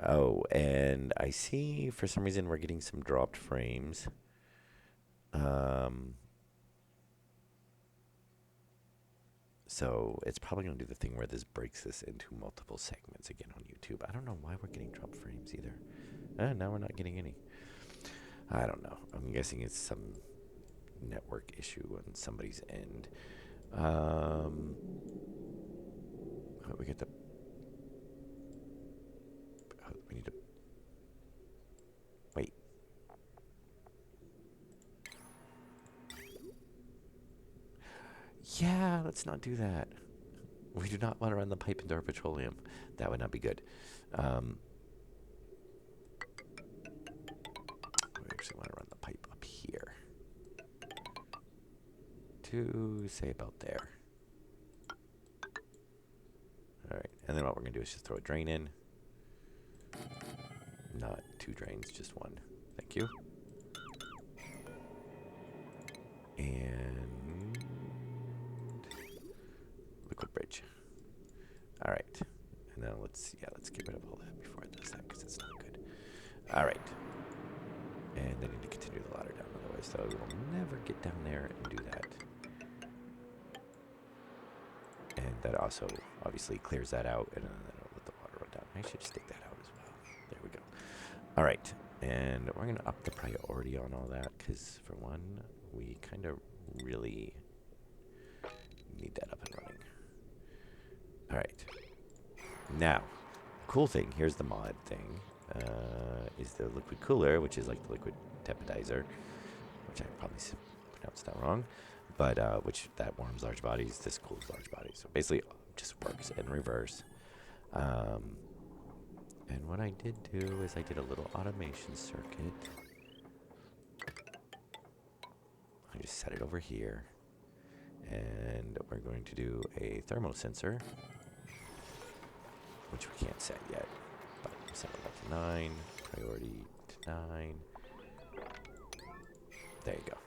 Oh, and I see for some reason we're getting some dropped frames. Um, so it's probably going to do the thing where this breaks this into multiple segments again on YouTube. I don't know why we're getting dropped frames either. Now we're not getting any. I don't know. I'm guessing it's some network issue on somebody's end. Um, we get the. We need to wait. Yeah, let's not do that. We do not want to run the pipe into our petroleum. That would not be good. Um, we actually want to run the pipe up here to say about there. All right, and then what we're going to do is just throw a drain in. Not two drains, just one. Thank you. And liquid bridge. All right. And now let's get rid of all that before it does that because it's not good. All right. And they need to continue the ladder down, otherwise though we will never get down there and do that. And that also obviously clears that out, and then it'll let the water run down. I should just take that out as well. There we go. All right. And we're going to up the priority on all that because, for one, we kind of really need that up and running. All right. Now, cool thing, here's the mod thing, is the liquid cooler, which is like the liquid tempedizer, which I probably pronounced that wrong, but which that warms large bodies, this cools large bodies. So basically, it just works in reverse. And what I did do is I did a little automation circuit. I just set it over here, and we're going to do a thermo sensor, which we can't set yet, but we'll set it up to 9, priority to 9. There you go.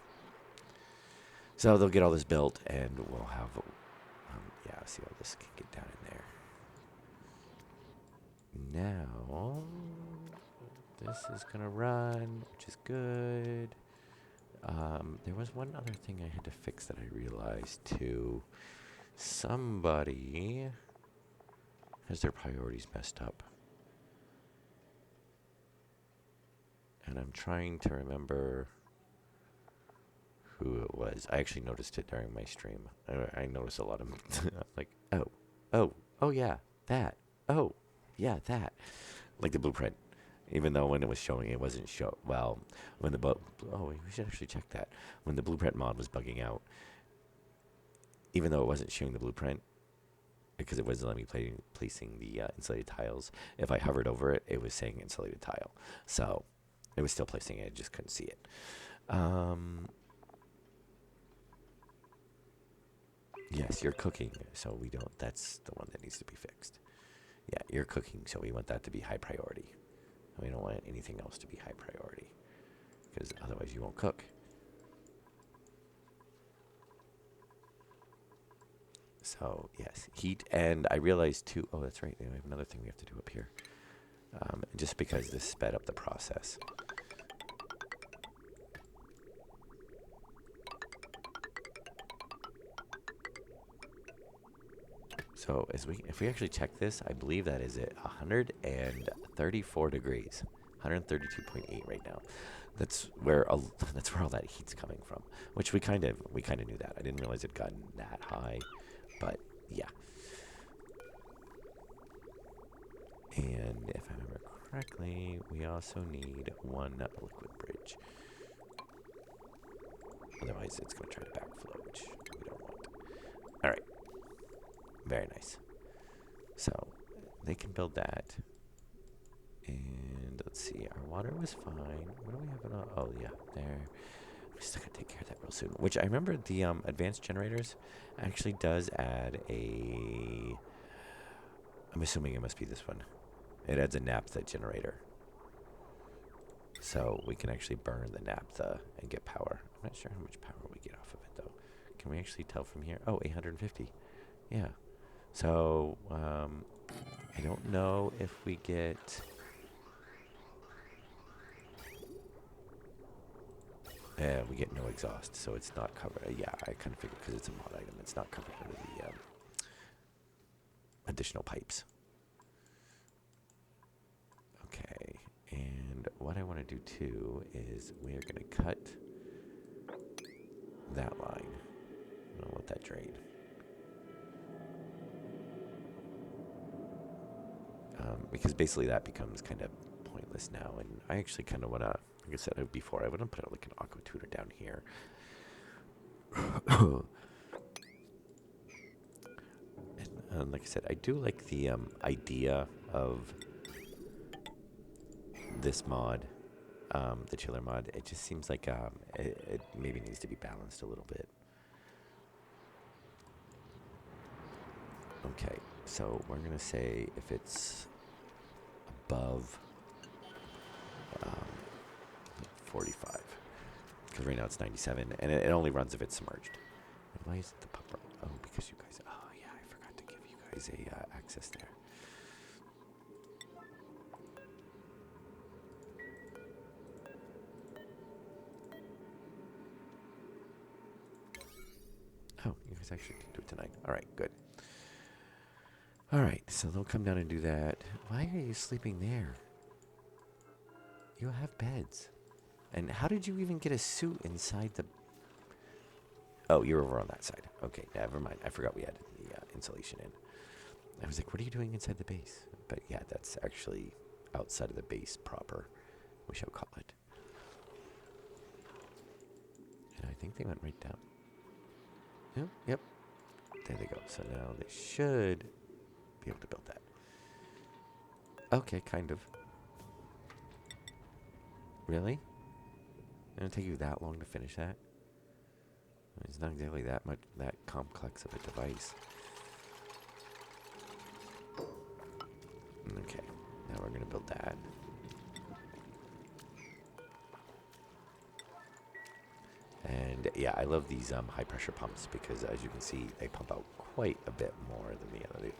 So they'll get all this built, and we'll have, yeah, see how this can get down in there. Now, this is going to run, which is good. There was one other thing I had to fix that I realized, too. Somebody has their priorities messed up. And I'm trying to remember who it was. I actually noticed it during my stream. I noticed a lot of like, oh yeah, that. Oh, yeah, that. Like the blueprint. Even though when it was showing, it wasn't well, when the we should actually check that. When the blueprint mod was bugging out, even though it wasn't showing the blueprint, because it wasn't letting me placing the insulated tiles, if I hovered over it, it was saying insulated tile. So it was still placing it, I just couldn't see it. Yes, you're cooking, so we don't, that's the one that needs to be fixed. Yeah, you're cooking, so we want that to be high priority. We don't want anything else to be high priority, because otherwise you won't cook. So, yes, heat, and I realized too, oh, that's right, we have another thing we have to do up here. Just because this sped up the process. So if we actually check this, I believe that is at 134 degrees, 132.8 right now. That's where all that heat's coming from, which we kind of knew that. I didn't realize it got that high, but yeah. And if I remember correctly, we also need one liquid bridge. Otherwise, it's going to try to backflow, which we don't want. All right. Very nice. So they can build that. And let's see, our water was fine. What do we have? Oh, yeah, there. We still got to take care of that real soon. Which I remember the advanced generators actually does add a... I'm assuming it must be this one. It adds a naphtha generator. So we can actually burn the naphtha and get power. I'm not sure how much power we get off of it, though. Can we actually tell from here? Oh, 850. Yeah. So, I don't know if we get And we get no exhaust, so it's not covered. Yeah, I kind of figured because it's a mod item, it's not covered under the additional pipes. Okay, and what I want to do too is we are going to cut that line. I'll let that drain. Because basically that becomes kind of pointless now, and I actually kind of want to, like I said before, I want to put like an aqua tuner down here. And like I said, I do like the idea of this mod, the chiller mod. It just seems like it maybe needs to be balanced a little bit. Okay, so we're going to say if it's above 45, because right now it's 97, and it only runs if it's submerged. And why is it the pumper? Oh, because you guys, oh yeah, I forgot to give you guys a access there. Oh, you guys actually did do it tonight. All right, good. All right, so they'll come down and do that. Why are you sleeping there? You have beds. And how did you even get a suit inside the... Oh, you're over on that side. Okay, never mind. I forgot we had the insulation in. I was like, what are you doing inside the base? But yeah, that's actually outside of the base proper, we shall call it. And I think they went right down. Yep. There they go. So now they should be able to build that. Okay, kind of. Really? It'll take you that long to finish that? It's not exactly that complex of a device. Okay, now we're gonna build that. And yeah, I love these high pressure pumps because as you can see, they pump out quite a bit more than the other. They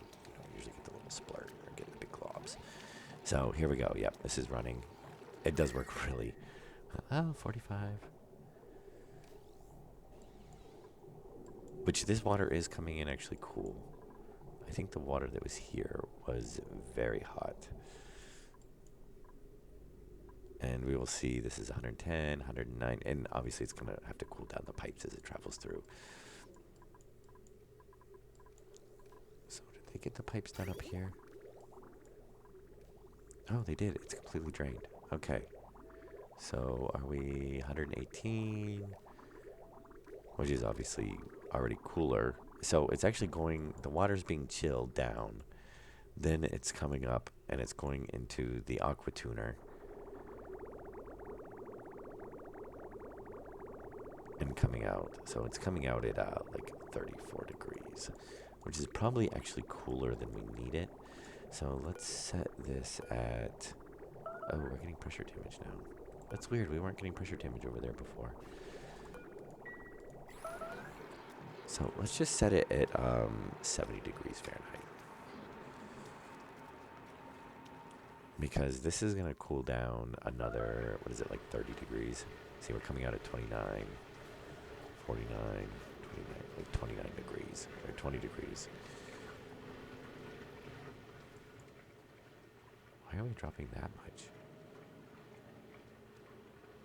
usually get the little splurt or get the big globs. So here we go. Yep, this is running. It does work really. Oh, 45. Which this water is coming in actually cool. I think the water that was here was very hot. And we will see this is 110, 109, and obviously it's going to have to cool down the pipes as it travels through. So did they get the pipes done up here? Oh, they did. It's completely drained. Okay. So are we 118? Which is obviously already cooler. So it's actually going, the water's being chilled down. Then it's coming up and it's going into the aqua tuner. And coming out. So it's coming out at like 34 degrees, which is probably actually cooler than we need it. So let's set this at, oh, we're getting pressure damage now. That's weird. We weren't getting pressure damage over there before. So let's just set it at 70 degrees Fahrenheit. Because this is going to cool down another, what is it, like 30 degrees? See, we're coming out at 29, 49, 29, like 29 degrees, or 20 degrees. Why are we dropping that much?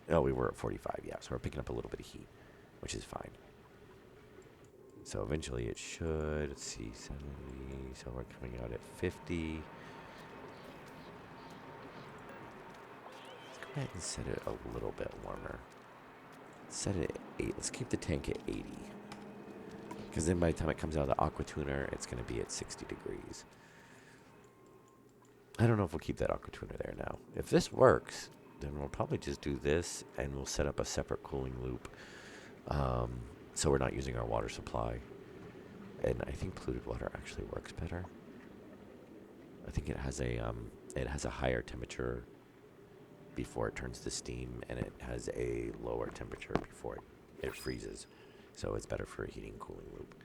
Oh, we were at 45, yeah, so we're picking up a little bit of heat, which is fine. So eventually it should, let's see, 70, so we're coming out at 50. Let's go ahead and set it a little bit warmer. Set it at 8, let's keep the tank at 80. Because then by the time it comes out of the aqua tuner, it's going to be at 60 degrees. I don't know if we'll keep that aqua tuner there now. If this works, then we'll probably just do this and we'll set up a separate cooling loop. So we're not using our water supply. And I think polluted water actually works better. I think it has a higher temperature before it turns to steam, and it has a lower temperature before it freezes. So it's better for a heating cooling loop.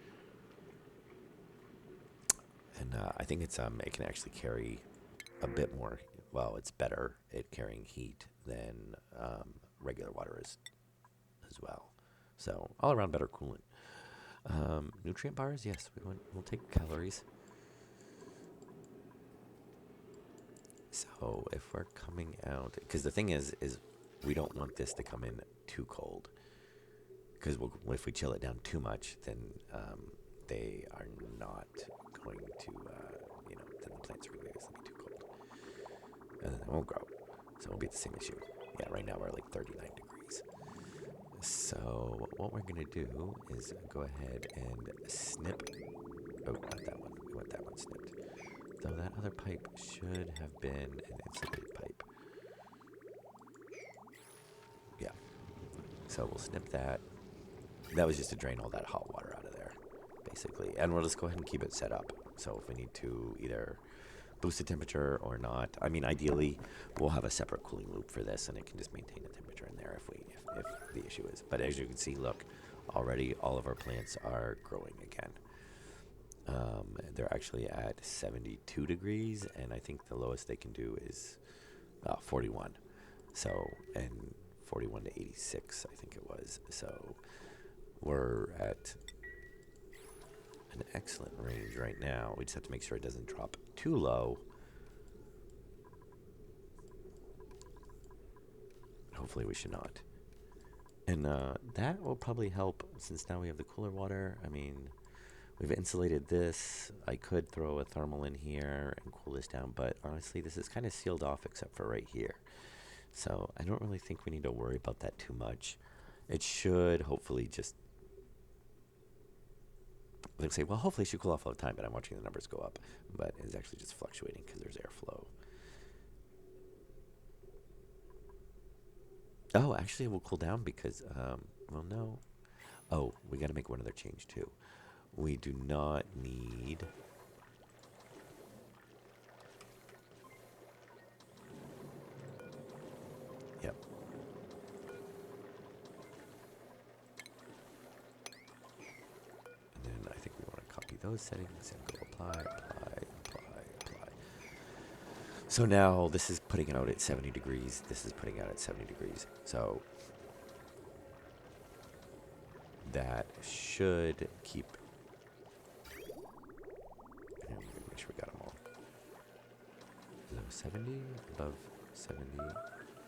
And I think it can actually carry a bit more. Well, it's better at carrying heat than regular water is. as well. So all around better coolant. Nutrient bars, yes, we'll take calories. So if we're coming out, because the thing is we don't want this to come in too cold. Because if we chill it down too much, then they are not going to, then the plants are going to be too cold. And then they won't grow. So it'll be the same issue. Yeah, right now we're like 39 degrees. So what we're going to do is go ahead and snip. Oh, not that one. We want that one snipped. Though that other pipe should have been an insulated pipe. Yeah. So we'll snip that. That was just to drain all that hot water out of there, basically. And we'll just go ahead and keep it set up. So if we need to either boost the temperature or not, I mean, ideally, we'll have a separate cooling loop for this, and it can just maintain the temperature in there if the issue is. But as you can see, look, already all of our plants are growing again. They're actually at 72 degrees, and I think the lowest they can do is 41. So, and 41 to 86, I think it was. So we're at an excellent range right now. We just have to make sure it doesn't drop too low. Hopefully we should not. And that will probably help since now we have the cooler water. I mean, we've insulated this. I could throw a thermal in here and cool this down, but honestly, this is kind of sealed off except for right here. So I don't really think we need to worry about that too much. It should hopefully just, like say, well, hopefully it should cool off all the time, but I'm watching the numbers go up. But it's actually just fluctuating because there's airflow. Oh, actually it will cool down because, well, no. Oh, we got to make one other change too. We do not need... Yep. And then I think we want to copy those settings and go apply. So now this is putting out at 70 degrees. This is putting out at 70 degrees. So that should keep... And make sure we got them all. Below 70, above 70,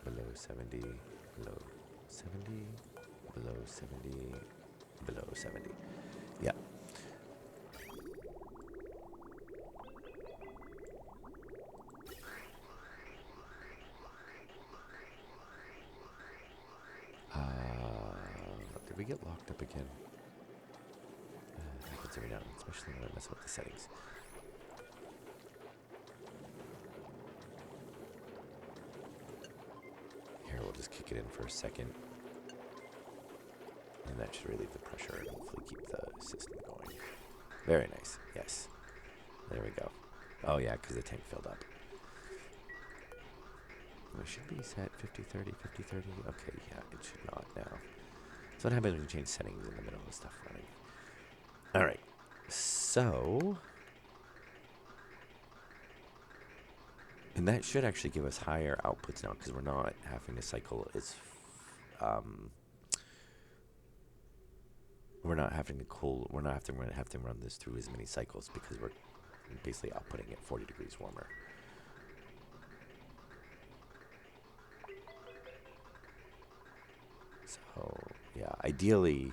below 70, below 70, below 70, below 70. Yeah. Did we get locked up again? Happens every now and then, especially when I mess with the settings. Here, we'll just kick it in for a second. And that should relieve the pressure and hopefully keep the system going. Very nice. Yes. There we go. Oh, yeah, because the tank filled up. It should be set 50-30, 50-30. Okay, yeah, it should not now. So what happens when you change settings in the middle of stuff running? All right. So... And that should actually give us higher outputs now because we're not having to cycle as... we're not having to cool... We're not have to run this through as many cycles because we're basically outputting it 40 degrees warmer. So, yeah, ideally,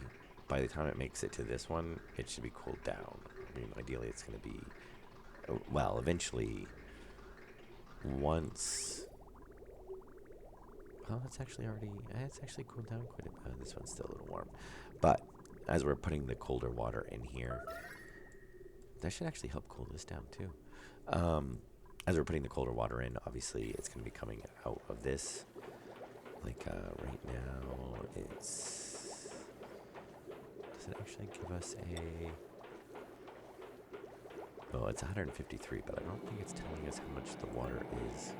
by the time it makes it to this one, it should be cooled down. I mean, ideally, it's going to be, well, eventually, once, well, it's actually cooled down quite a bit. This one's still a little warm. But as we're putting the colder water in here, that should actually help cool this down, too. As we're putting the colder water in, obviously, it's going to be coming out of this. Like, right now, it's... Does it actually give us a... Oh, it's 153, but I don't think it's telling us how much the water is.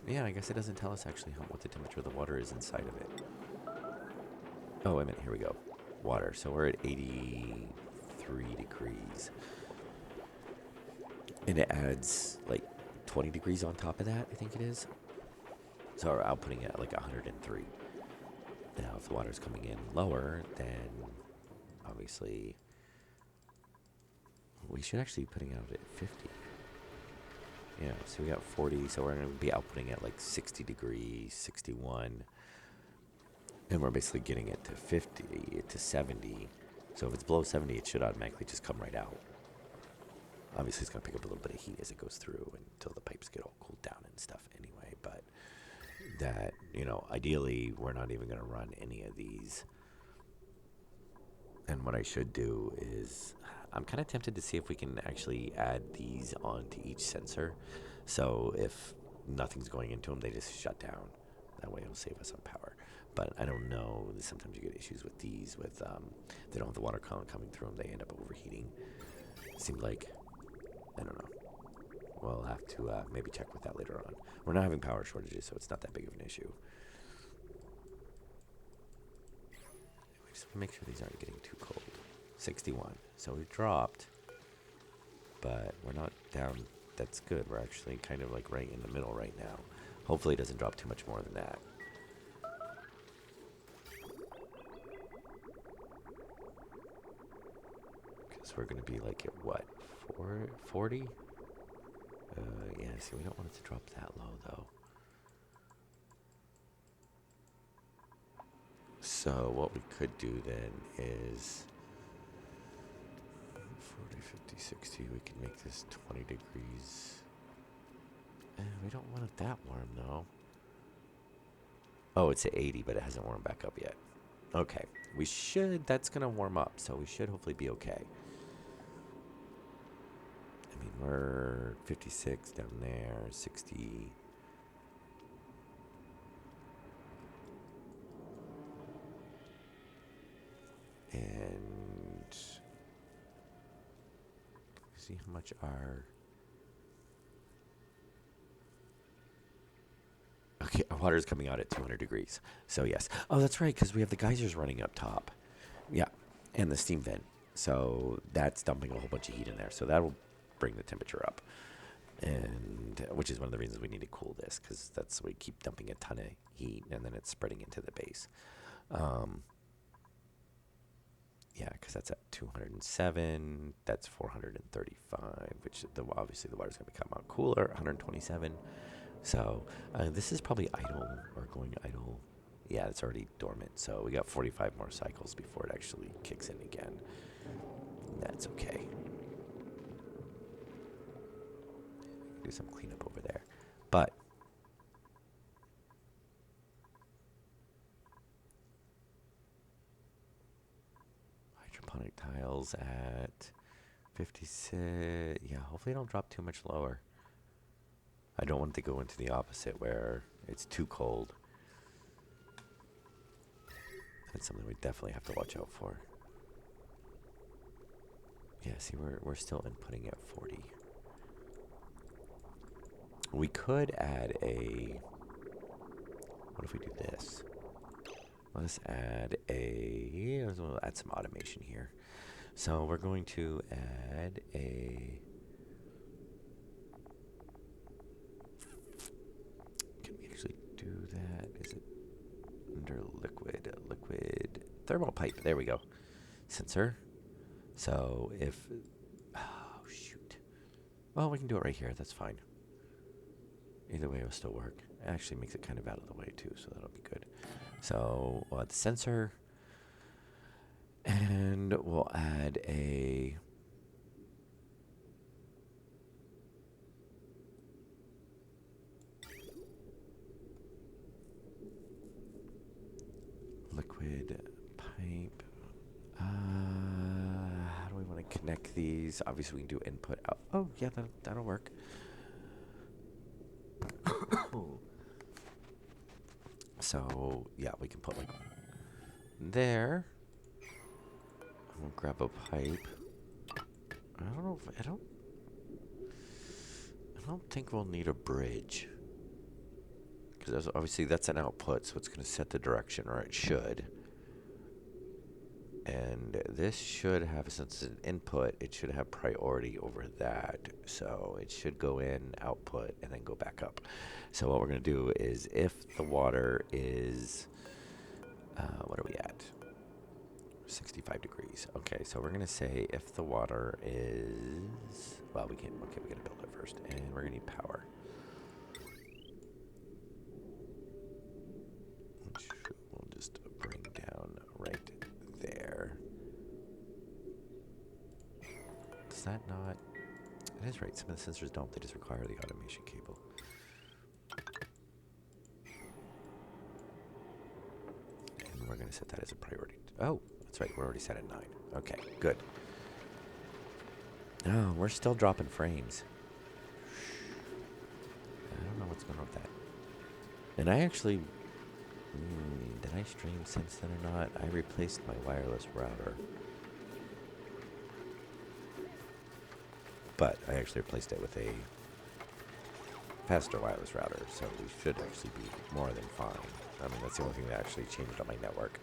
Yeah, I guess it doesn't tell us actually what the temperature of the water is inside of it. Oh, wait a minute, here we go. Water, so we're at 83 degrees. And it adds, like, 20 degrees on top of that, I think it is. So we're outputting it at like 103. Now, if the water's coming in lower, then obviously we should actually be putting out at 50. Yeah, so we got 40, so we're going to be outputting at like 60 degrees, 61. And we're basically getting it to 50, to 70. So if it's below 70, it should automatically just come right out. Obviously, it's going to pick up a little bit of heat as it goes through until the pipes get all cooled down and stuff anyway. But that, ideally, we're not even going to run any of these. And what I should do is, I'm kind of tempted to see if we can actually add these onto each sensor. So if nothing's going into them, they just shut down. That way it'll save us on power. But I don't know. Sometimes you get issues with these. They don't have the water column coming through them. They end up overheating. It seemed like, I don't know. We'll have to maybe check with that later on. We're not having power shortages, so it's not that big of an issue. We just want to make sure these aren't getting too cold. 61. So we dropped, but we're not down. That's good. We're actually kind of like right in the middle right now. Hopefully it doesn't drop too much more than that. Because we're going to be like at what? 40? Yeah, see, we don't want it to drop that low though. So what we could do then is 40, 50, 60. We can make this 20 degrees. We don't want it that warm though. Oh, it's at 80, but it hasn't warmed back up yet. Okay, that's gonna warm up, so we should hopefully be okay. I mean, we're 56 down there, 60. And see how much our... Okay, our water is coming out at 200 degrees. So yes. Oh, that's right, because we have the geysers running up top. Yeah, and the steam vent. So that's dumping a whole bunch of heat in there. So that'll bring the temperature up. And which is one of the reasons we need to cool this, because we keep dumping a ton of heat, and then it's spreading into the base. Yeah, because that's at 207. That's 435, which obviously the water's going to come out cooler, 127. So this is probably idle or going idle. Yeah, it's already dormant. So we got 45 more cycles before it actually kicks in again. That's okay. Do some cleanup over there. But hydroponic tiles at 56. Yeah, hopefully it don't drop too much lower. I don't want it to go into the opposite where it's too cold. That's something we definitely have to watch out for. Yeah, see, we're still inputting at 40. We could add what if we do this? Let's add we'll add some automation here. So we're going to add can we actually do that? Is it under liquid thermal pipe? There we go. Sensor. So oh shoot. Well, we can do it right here. That's fine. Either way, it'll still work. It actually makes it kind of out of the way too, so that'll be good. So we'll add the sensor, and we'll add a liquid pipe. How do we want to connect these? Obviously, we can do input out. Oh, yeah, that'll work. So, yeah, we can put like there. We'll grab a pipe. I don't think we'll need a bridge. Because obviously that's an output, so it's going to set the direction, or it should. And this should have, since it's an input, it should have priority over that. So it should go in, output, and then go back up. So what we're going to do is if the water is, what are we at? 65 degrees. Okay, so we're going to say if the water is, well, we got to build it first. And we're going to need power. Which we'll just bring down right there. Is that not? It is right. Some of the sensors don't. They just require the automation cable. And we're going to set that as a priority. Oh, that's right. We're already set at 9. Okay, good. Oh, we're still dropping frames. I don't know what's going on with that. And I actually... did I stream since then or not? I replaced my wireless router. But I actually replaced it with a faster wireless router, so we should actually be more than fine. I mean, that's the only thing that actually changed on my network.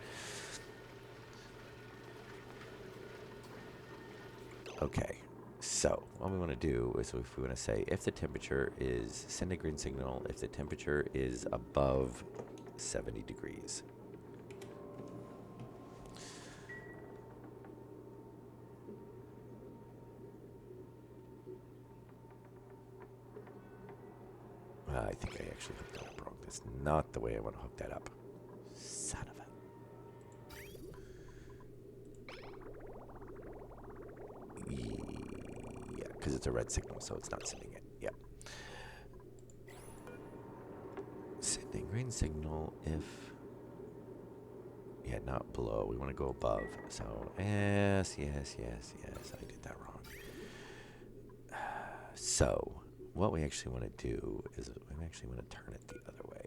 Okay, so what we want to do is if we want to say if the temperature is, send a green signal if the temperature is above 70 degrees. I think I actually hooked that up wrong. That's not the way I want to hook that up. Son of a... Yeah, because it's a red signal, so it's not sending it. Yep. Sending green signal if... Yeah, not below. We want to go above. So, yes. I did that wrong. So... what we actually want to do is we actually want to turn it the other way.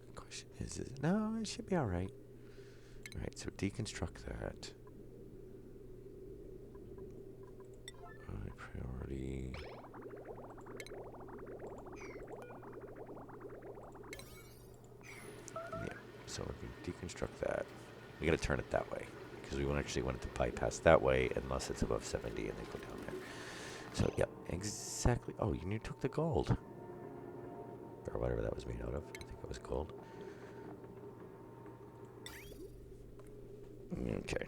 The question is no, it should be all right. All right, so deconstruct that. Priority. Yeah, so we can deconstruct that. We got to turn it that way. Because we actually want it to bypass that way unless it's above 70 and then go down there. So, yep, exactly. Oh, you took the gold. Or whatever that was made out of. I think it was gold. Okay.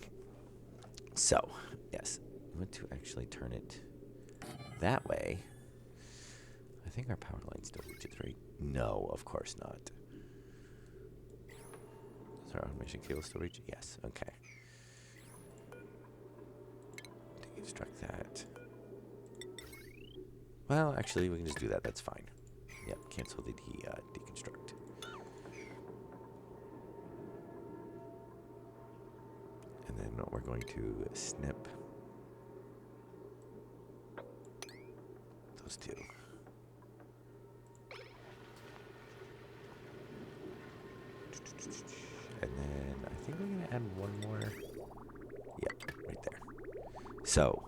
So, yes, we want to actually turn it that way. I think our power line still reaches, right? No, of course not. Does our automation cable still reach? Yes, okay. Deconstruct that. Well, actually, we can just do that. That's fine. Yep, cancel the deconstruct. And then we're going to snip those two. And then I think we're going to add one more. Yep, right there. So,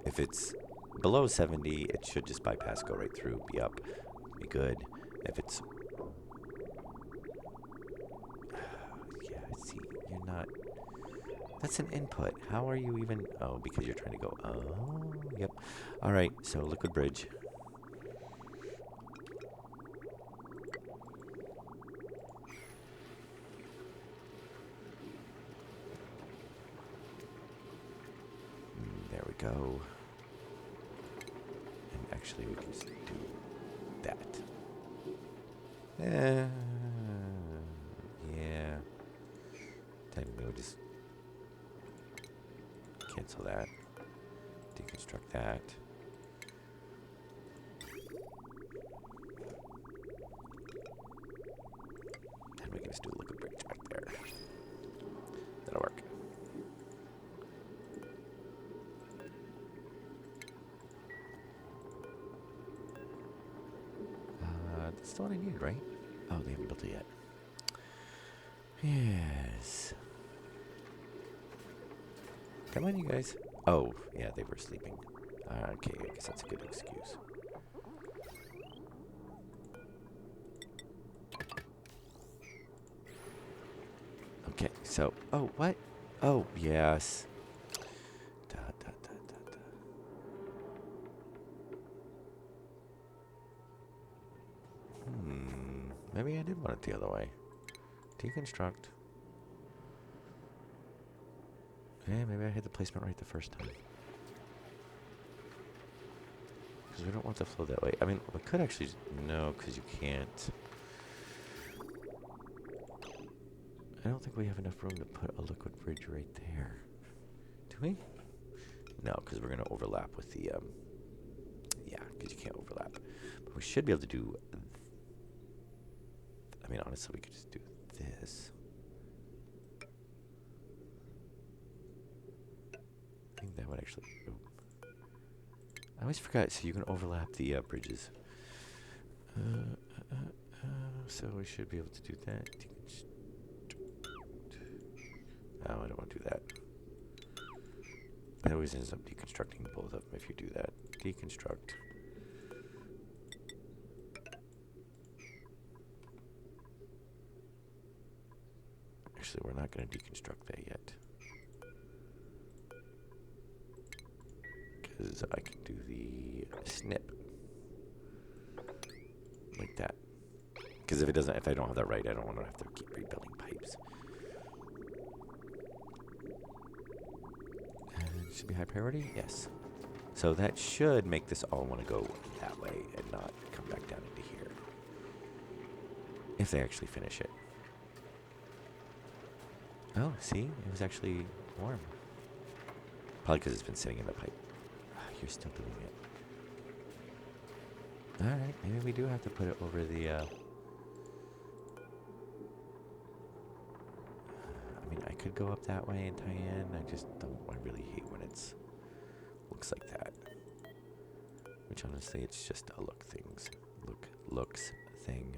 if it's below 70, it should just bypass, go right through, be up, be good. If it's... yeah, see, you're not... That's an input. How are you even... oh, because you're trying to go... oh, yep. All right, so liquid bridge. There we go. And actually, we can just do that. Yeah. Technically, we'll just cancel that. Deconstruct that. And we can just do a liquid bridge back there. That'll work. That's the one I needed, right? Oh, they haven't built it yet. Yes. Come on, you guys. Oh, yeah, they were sleeping. Okay, I guess that's a good excuse. Okay, so, oh, what? Oh, yes. Da, da, da, da, da. Maybe I did want it the other way. Deconstruct. Yeah, maybe I hit the placement right the first time. Because we don't want the flow that way. I mean, we could actually... No, because you can't. I don't think we have enough room to put a liquid bridge right there. Do we? No, because we're going to overlap with the... yeah, because you can't overlap. But we should be able to do... I mean, honestly, we could just do this. I think that would actually... Oh. I always forgot, so you can overlap the bridges. So we should be able to do that. Oh, I don't want to do that. It always ends up deconstructing both of them if you do that. Deconstruct. Actually, we're not going to deconstruct that yet. Because I can do the snip. Like that. Because if I don't have that right, I don't want to have to keep rebuilding pipes. It should be high priority? Yes. So that should make this all want to go that way and not come back down into here. If they actually finish it. Oh, see? It was actually warm. Probably because it's been sitting in the pipe. You're still doing it. Alright, maybe we do have to put it over the... I mean, I could go up that way and tie in. I really hate when it's... looks like that. Which honestly, it's just a looks thing.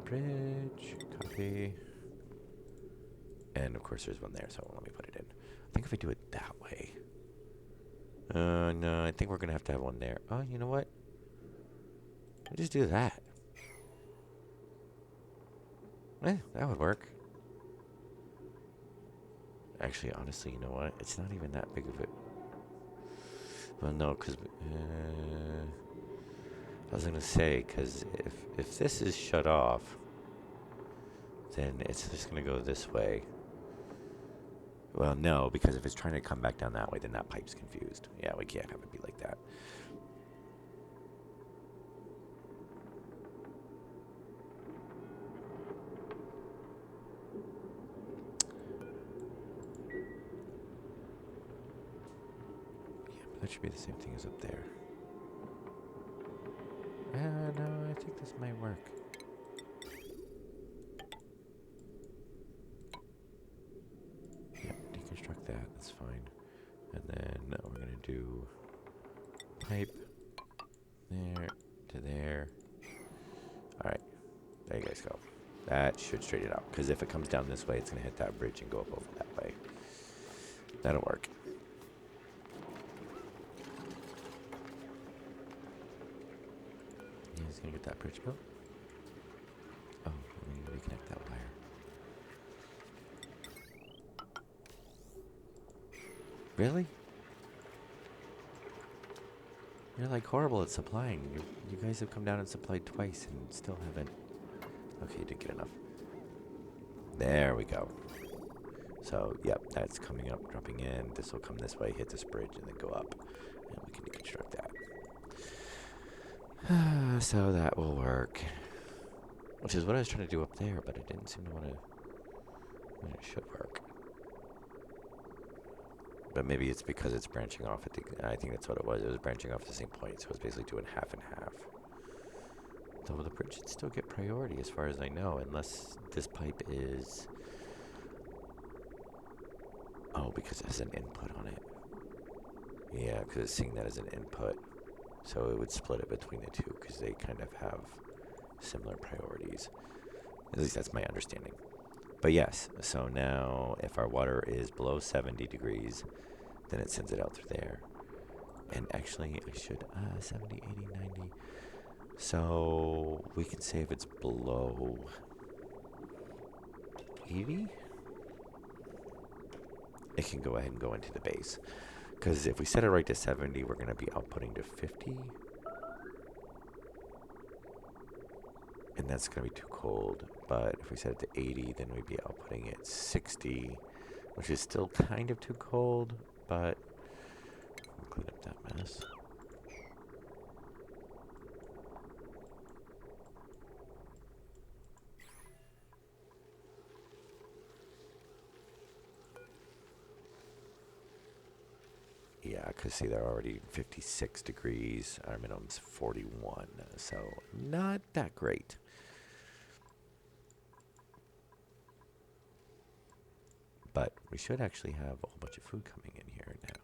Bridge, copy. And of course there's one there, so let me put it in. I think if I do it that way. No, I think we're gonna have to have one there. Oh, you know what? We'll just do that. That would work. Actually, honestly, you know what? It's not even that big of it. Well, no, because... I was gonna say, because if this is shut off, then it's just gonna go this way. Well, no, because if it's trying to come back down that way, then that pipe's confused. Yeah, we can't have it be like that. Yeah, but that should be the same thing as up there. No, I think this might work. Yep, deconstruct that, that's fine. And then we're gonna do pipe there to there. Alright, there you guys go. That should straighten it out, because if it comes down this way, it's gonna hit that bridge and go up over that way. That'll work. He's gonna get that bridge built. Oh, let me reconnect that wire. Really? You're like horrible at supplying. You guys have come down and supplied twice and still haven't. Okay, you did get enough. There we go. So, yep, that's coming up, dropping in. This will come this way, hit this bridge, and then go up. And we can deconstruct that. So that will work. Which is what I was trying to do up there, but it didn't seem to want to... I mean, it should work. But maybe it's because it's branching off at the... I think that's what it was. It was branching off at the same point, so it was basically doing half and half. Though the bridge should still get priority as far as I know, unless this pipe is... Oh, because it has an input on it. Yeah, because it's seeing that as an input. So it would split it between the two, because they kind of have similar priorities. At least that's my understanding. But yes, so now if our water is below 70 degrees, then it sends it out through there. And actually, I should, 70, 80, 90. So we can say if it's below 80, it can go ahead and go into the base. Because if we set it right to 70, we're going to be outputting to 50. And that's going to be too cold. But if we set it to 80, then we'd be outputting at 60, which is still kind of too cold, but I'll clean up that mess. Yeah, because see, they're already 56 degrees. Our minimum's 41, so not that great. But we should actually have a whole bunch of food coming in here now.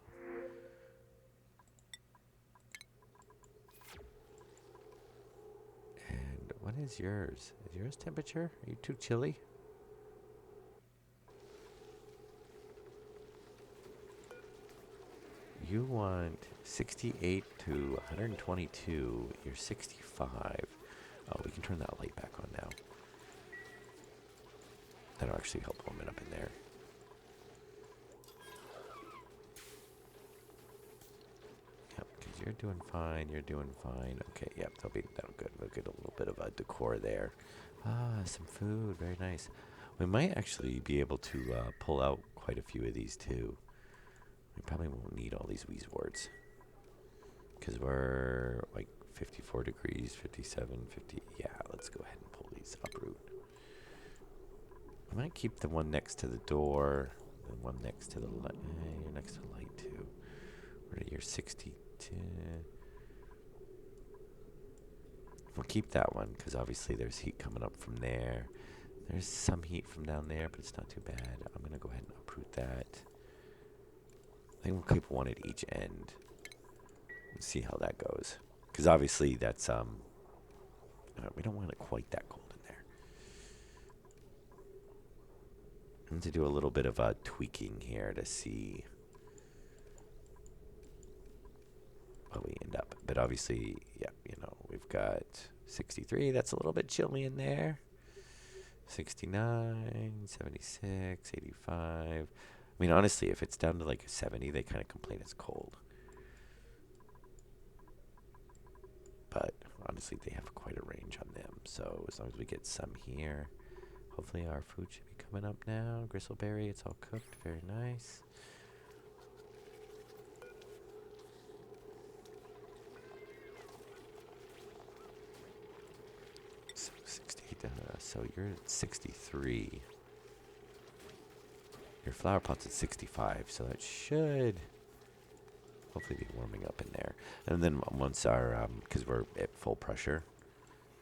And what is yours? Is yours temperature? Are you too chilly? You want 68 to 122. You're 65. Oh, we can turn that light back on now. That'll actually help warm it up in there. Yep, because you're doing fine. You're doing fine. Okay, yep, that'll good. We'll get a little bit of a decor there. Ah, some food. Very nice. We might actually be able to pull out quite a few of these too. We probably won't need all these wheeze warts. Because we're like 54 degrees, 57, 50. Yeah, let's go ahead and pull these uproot. I might keep the one next to the door, the one next to the light. You're next to the light too. You're 62. We'll keep that one because obviously there's heat coming up from there. There's some heat from down there, but it's not too bad. I'm going to go ahead and uproot that. I think we'll keep one at each end and see how that goes. Because obviously that's, we don't want it quite that cold in there. I need to do a little bit of tweaking here to see what we end up. But obviously, yeah, we've got 63. That's a little bit chilly in there. 69, 76, 85. I mean, honestly, if it's down to like 70, they kind of complain it's cold. But honestly, they have quite a range on them. So as long as we get some here, hopefully our food should be coming up now. Gristleberry, it's all cooked. Very nice. So 60, so you're at 63. Your flower pot's at 65, so that should hopefully be warming up in there. And then once our, because we're at full pressure,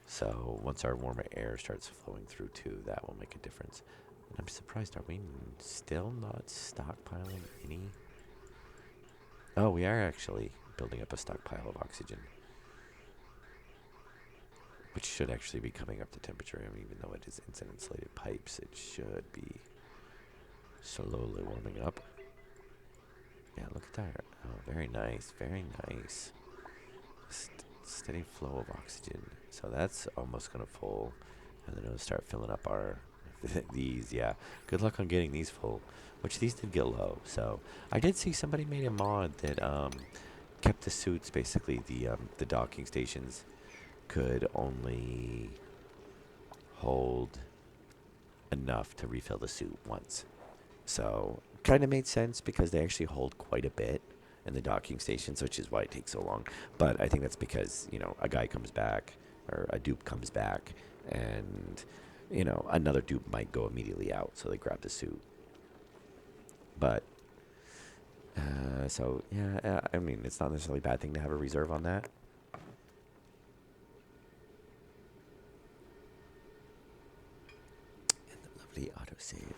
so once our warmer air starts flowing through too, that will make a difference. And I'm surprised, are we still not stockpiling any? Oh, we are actually building up a stockpile of oxygen, which should actually be coming up to temperature. I mean, even though it is insulated pipes, it should be slowly warming up. Yeah, look at that. Oh, very nice, very nice. Steady flow of oxygen. So that's almost gonna full, and then it'll start filling up our these. Yeah, good luck on getting these full. Which these did get low. So I did see somebody made a mod that kept the suits, basically the docking stations could only hold enough to refill the suit once. So kind of made sense because they actually hold quite a bit in the docking stations, which is why it takes so long. But I think that's because, a guy comes back or a dupe comes back and, another dupe might go immediately out. So they grab the suit. But, so, yeah, I mean, it's not necessarily a bad thing to have a reserve on that. And the lovely autosave.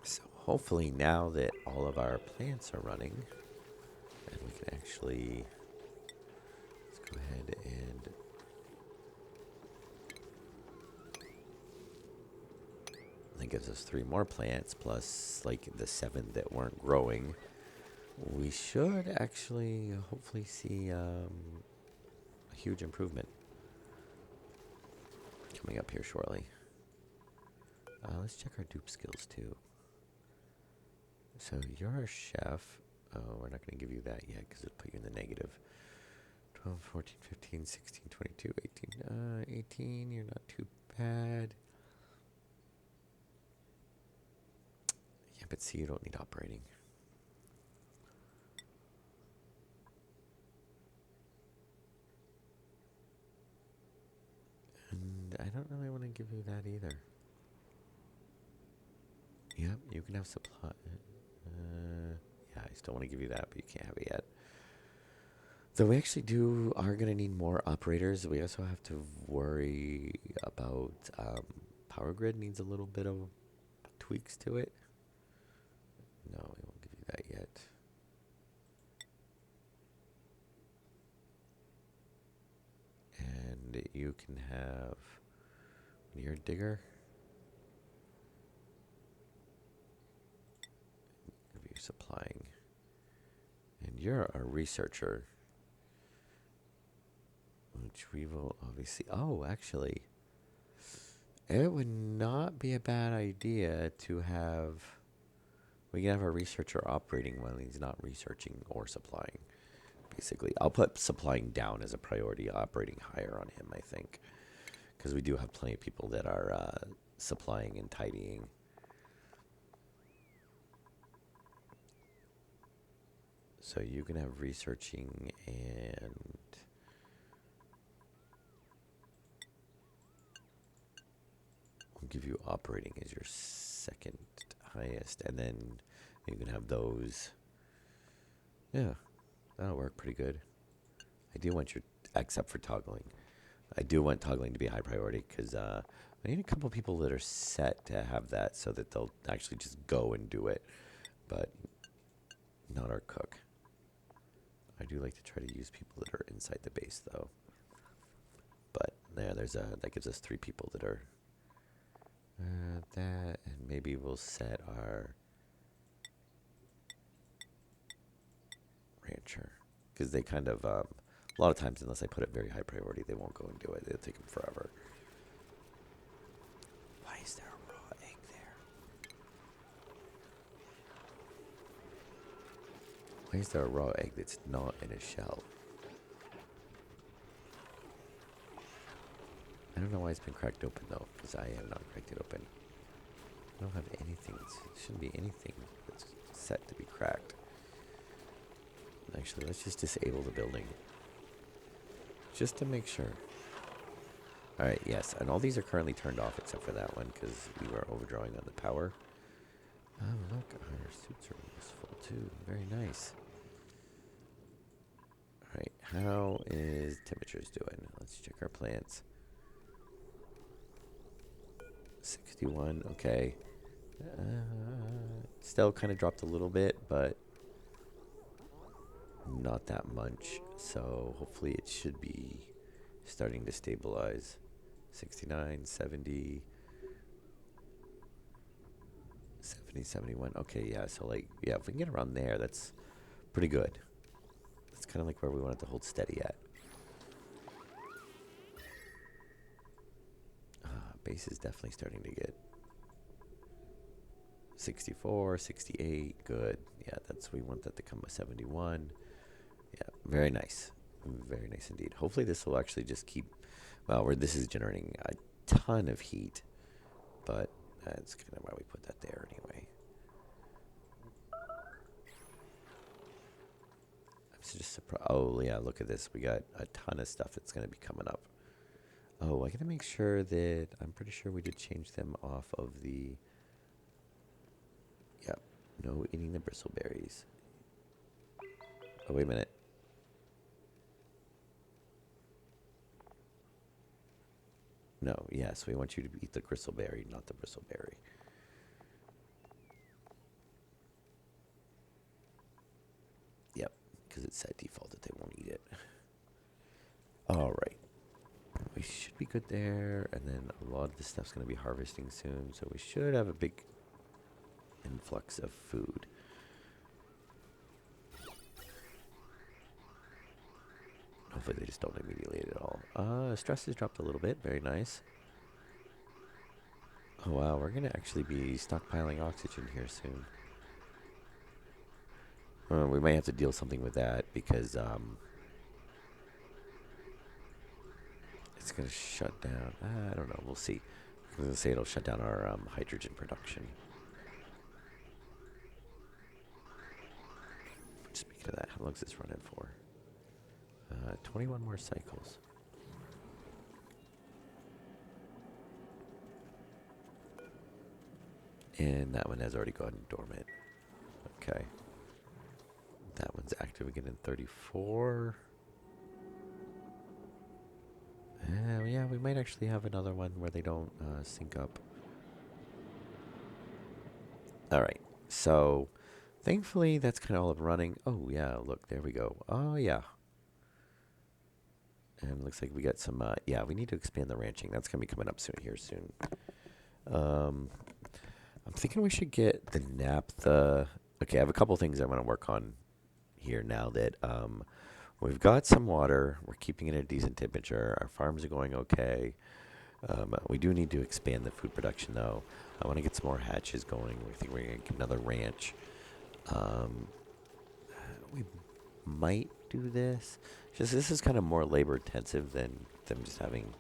So hopefully now that all of our plants are running, and we can actually, let's go ahead and gives us 3 more plants, plus like the 7 that weren't growing. We should actually hopefully see a huge improvement coming up here shortly. Let's check our dupe skills too. So you're a chef. Oh, we're not going to give you that yet because it'll put you in the negative. 12, 14, 15, 16, 22, 18. 18, you're not too bad. Yeah, but see, you don't need operating. And I don't really want to give you that either. Yep, you can have supply. Yeah, I still want to give you that, but you can't have it yet. Though we actually are going to need more operators. We also have to worry about power grid needs a little bit of tweaks to it. No, we won't give you that yet. And you can have your digger. If you're supplying. And you're a researcher. Which we will obviously... Oh, actually. It would not be a bad idea to have... We can have a researcher operating when he's not researching or supplying. Basically, I'll put supplying down as a priority, operating higher on him, I think. Because we do have plenty of people that are supplying and tidying. So you can have researching and... We'll give you operating as your second highest. And then you can have those. Yeah, that'll work pretty good. I do want your... Except for toggling. I do want toggling to be a high priority because I need a couple people that are set to have that so that they'll actually just go and do it. But not our cook. I do like to try to use people that are inside the base though. But that gives us 3 people that are that, and maybe we'll set our rancher because they kind of a lot of times, unless I put it very high priority, they won't go and do it. It'll take them forever. Why is there a raw egg there? Why is there a raw egg that's not in a shell? I don't know why it's been cracked open though, because I have not cracked it open. I don't have anything. It shouldn't be anything that's set to be cracked. Actually, let's just disable the building. Just to make sure. Alright, yes. And all these are currently turned off except for that one because we were overdrawing on the power. Oh, look. Our suits are useful too. Very nice. Alright, how is temperatures doing? Let's check our plants. 61, okay. Still kind of dropped a little bit, but not that much. So hopefully it should be starting to stabilize. 69, 70, 70, 71. Okay, yeah, so like, yeah, if we can get around there, that's pretty good. That's kind of like where we want it to hold steady at. Base is definitely starting to get 64, 68, good. Yeah, we want that to come with 71. Yeah, very nice. Very nice indeed. Hopefully this will actually just keep, well, this is generating a ton of heat, but that's kind of why we put that there anyway. I'm just surprised. Oh, yeah, look at this. We got a ton of stuff that's going to be coming up. Oh, I got to make sure that, I'm pretty sure we did change them off of the, yep, no eating the bristleberries. Oh, wait a minute. No, yes, we want you to eat the gristleberry, not the bristleberry. Yep, because it's set default that they won't eat it. All right. we should be good there. And then a lot of this stuff's going to be harvesting soon, so we should have a big influx of food. Hopefully they just don't immediately eat it all. Stress has dropped a little bit. Very nice. Oh wow, we're going to actually be stockpiling oxygen here soon. We might have to deal something with that because it's going to shut down. I don't know. We'll see. I was going to say it'll shut down our hydrogen production. Speaking of that, how long is this running for? 21 more cycles. And that one has already gone dormant. Okay. That one's active again in 34. Yeah, we might actually have another one where they don't sync up. All right. So, thankfully, that's kind of all up running. Oh, yeah, look, there we go. Oh, yeah. And it looks like we got some, yeah, we need to expand the ranching. That's going to be coming up soon. I'm thinking we should get the naphtha. Okay, I have a couple things I want to work on here now that we've got some water. We're keeping it at a decent temperature. Our farms are going okay. We do need to expand the food production, though. I want to get some more hatches going. We think we're going to get another ranch. We might do this. Just this is kind of more labor intensive than just having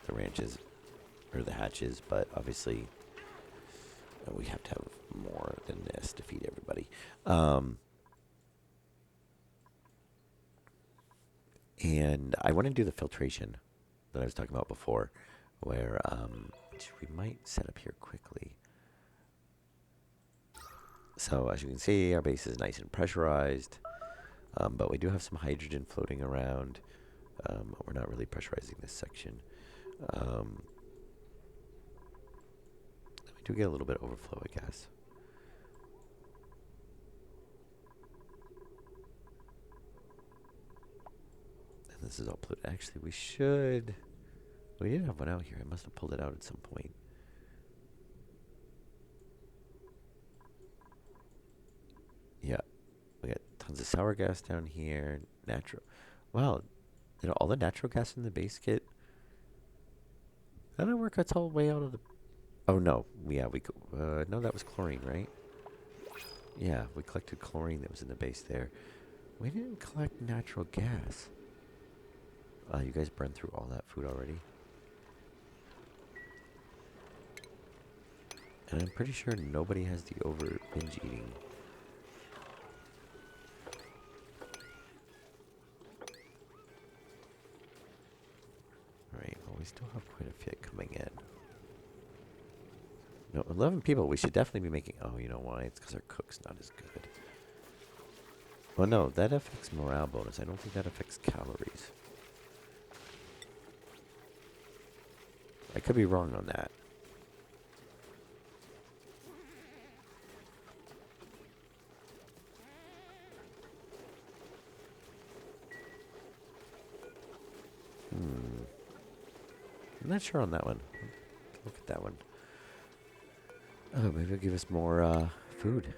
the ranches or the hatches, but obviously we have to have more than this to feed everybody. And I want to do the filtration that I was talking about before, where which we might set up here quickly. So as you can see, our base is nice and pressurized, but we do have some hydrogen floating around. We're not really pressurizing this section. We do get a little bit of overflow, I guess. And this is all polluted. Actually, we should... We did have one out here. I must have pulled it out at some point. Yeah. We got tons of sour gas down here. Natural. Wow. All the natural gas in the base kit. That didn't work. That's all way out of the... Oh, no. Yeah, no, that was chlorine, right? Yeah, we collected chlorine that was in the base there. We didn't collect natural gas. You guys burned through all that food already. And I'm pretty sure nobody has the binge eating. Alright, well, we still have quite a few coming in. No, 11 people. We should definitely be making... Oh, you know why? It's because our cook's not as good. Well, no, that affects morale bonus. I don't think that affects calories. I could be wrong on that. I'm not sure on that one. Look at that one. Oh, maybe it'll give us more food.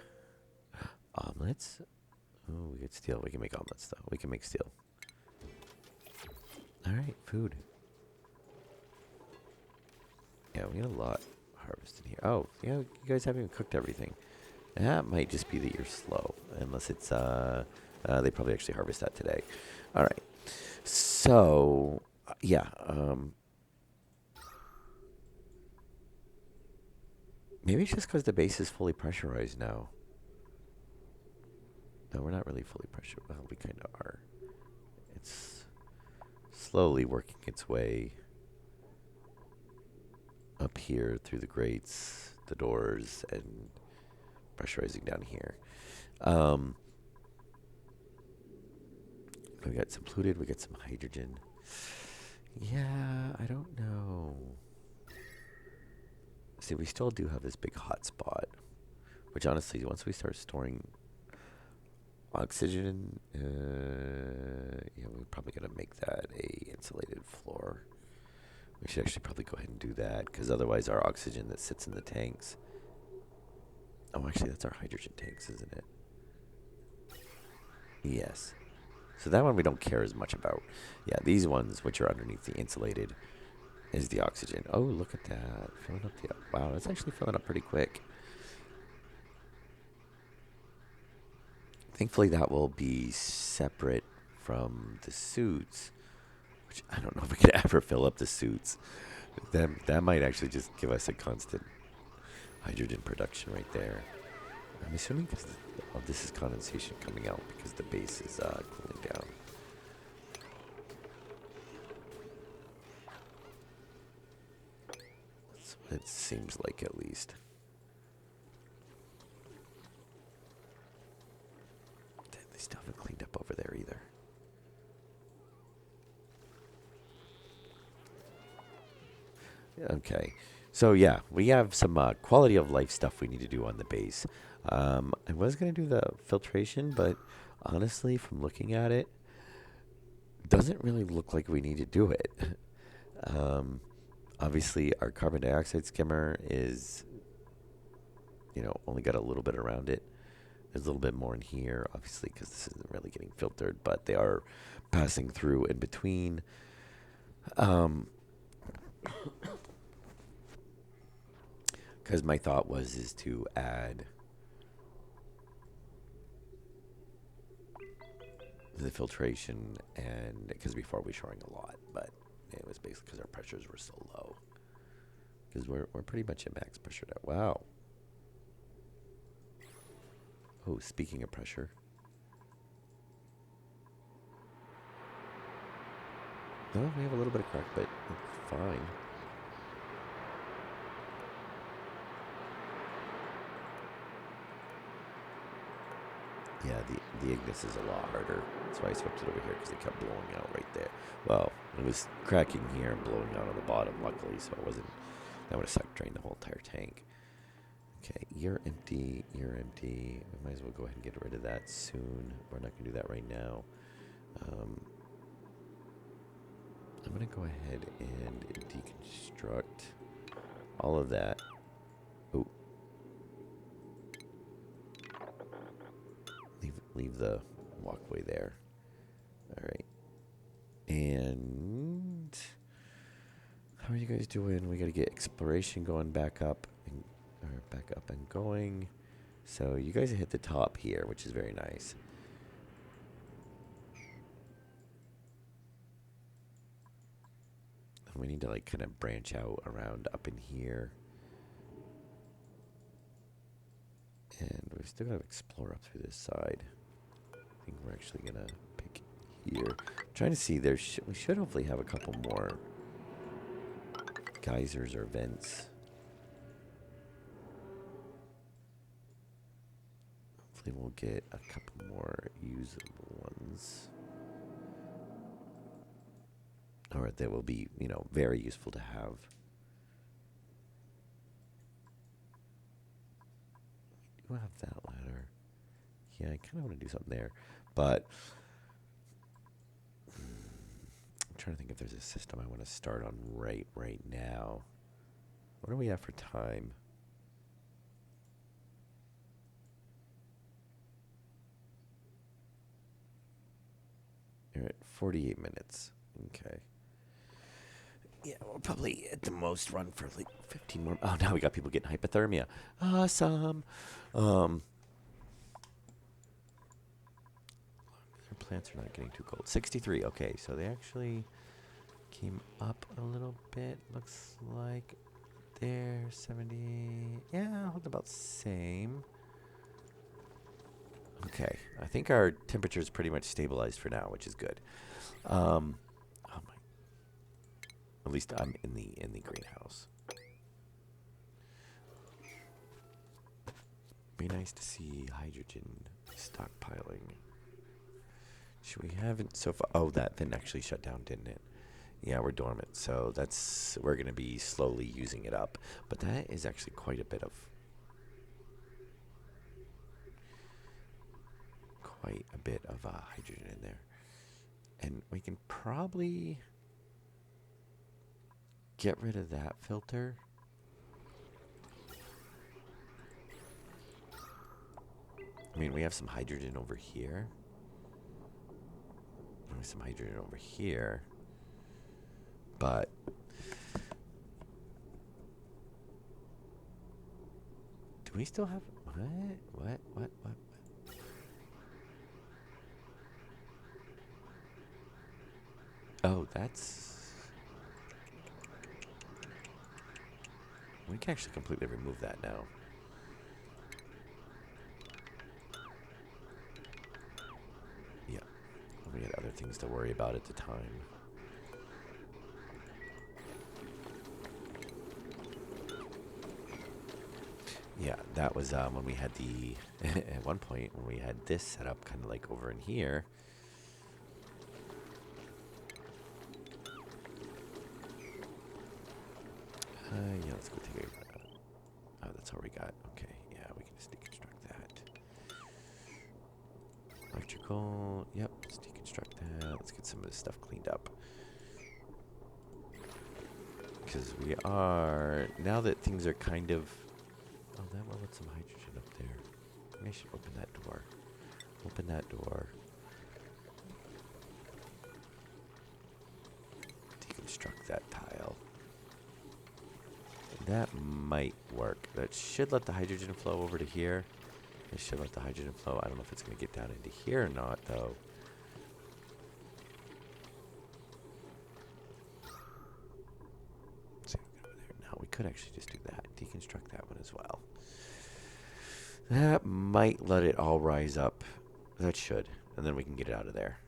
Omelets? Oh, we could steel. We can make omelets, though. We can make steel. Alright, food. Yeah, we got a lot harvested here. Oh, yeah, you guys haven't even cooked everything. That might just be that you're slow. Unless it's, they probably actually harvest that today. Alright. So, yeah, maybe it's just because the base is fully pressurized now. No, we're not really fully pressured. Well, we kind of are. It's slowly working its way up here through the grates, the doors, and pressurizing down here. We got some polluted. We got some hydrogen. Yeah, I don't know. See, we still do have this big hot spot, which honestly, once we start storing oxygen, yeah, we're probably gonna make that a insulated floor. We should actually probably go ahead and do that, because otherwise our oxygen that sits in the tanks. Oh, actually, that's our hydrogen tanks, isn't it? Yes. So that one we don't care as much about. Yeah, these ones, which are underneath the insulated, is the oxygen. Oh, look at that. Filling up the... Wow, that's actually filling up pretty quick. Thankfully, that will be separate from the suits, which I don't know if we could ever fill up the suits. That might actually just give us a constant hydrogen production right there. I'm assuming because this is condensation coming out because the base is cooling down. That's what it seems like, at least. They still haven't cleaned up over there either. Okay. So yeah, we have some quality of life stuff we need to do on the base. I was going to do the filtration, but honestly, from looking at it, doesn't really look like we need to do it. Obviously, our carbon dioxide skimmer is, only got a little bit around it. There's a little bit more in here, obviously, because this isn't really getting filtered, but they are passing through in between. Because my thought is to add the filtration, and because before we were showing a lot, but it was basically because our pressures were so low. Because we're pretty much at max pressure now. Wow. Oh, speaking of pressure. No, we have a little bit of crack, but it's fine. Yeah, the Ignis is a lot harder. That's why I swept it over here, because it kept blowing out right there. Well, it was cracking here and blowing out on the bottom, luckily, so it wasn't... That would have sucked, drained the whole entire tank. Okay, you're empty, you're empty. We might as well go ahead and get rid of that soon. We're not going to do that right now. I'm going to go ahead and deconstruct all of that. Oh. Leave the walkway there. All right. And how are you guys doing? We got to get exploration going back up and going. So you guys hit the top here, which is very nice. And we need to like kind of branch out around up in here. And we're still going to explore up through this side. I think we're actually going to pick here. I'm trying to see, we should hopefully have a couple more geysers or vents. Hopefully we'll get a couple more usable ones. Or that will be, very useful to have. We do have that ladder. Yeah, I kind of want to do something there. But I'm trying to think if there's a system I want to start on right now. What are we at for time? You're at 48 minutes. Okay. Yeah, we'll probably at the most run for like 15 more. Oh, now we got people getting hypothermia. Awesome. Their plants are not getting too cold. 63. Okay, so they actually came up a little bit. Looks like they're 70. Yeah, hold about same. Okay, I think our temperature is pretty much stabilized for now, which is good. Oh my! At least I'm in the greenhouse. Be nice to see hydrogen stockpiling. We haven't so far. Oh, that vent actually shut down, didn't it? Yeah, we're dormant, so we're gonna be slowly using it up. But that is actually quite a bit of hydrogen in there. And we can probably get rid of that filter. I mean, we have some hydrogen over here. We have some hydrogen over here. But do we still have what? Oh, that's, we can actually completely remove that now. Yeah, we had other things to worry about at the time. Yeah, that was when we had the, at one point when we had this set up kind of like over in here. Yeah, let's go take a, oh, that's all we got. Okay, yeah, we can just deconstruct that. Electrical, yep, let's deconstruct that. Let's get some of this stuff cleaned up. Because we are, now that things are kind of, oh, that will let some hydrogen up there. Maybe I should open that door. Open that door. Deconstruct that tile. That might work. That should let the hydrogen flow over to here. It should let the hydrogen flow. I don't know if it's going to get down into here or not, though. Let's see what we got over there. Now, we could actually just do that. Deconstruct that one as well. That might let it all rise up. That should. And then we can get it out of there.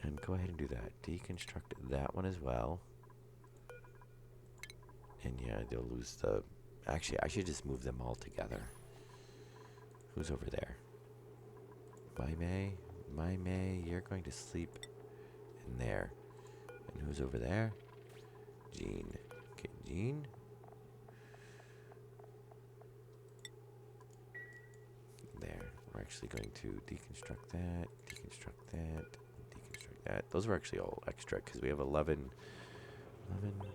And go ahead and do that. Deconstruct that one as well. And yeah, they'll lose the... Actually, I should just move them all together. Who's over there? My May, you're going to sleep in there. And who's over there? Jean. Okay, Jean. There. We're actually going to deconstruct that, deconstruct that, deconstruct that. Those were actually all extra because we have 11,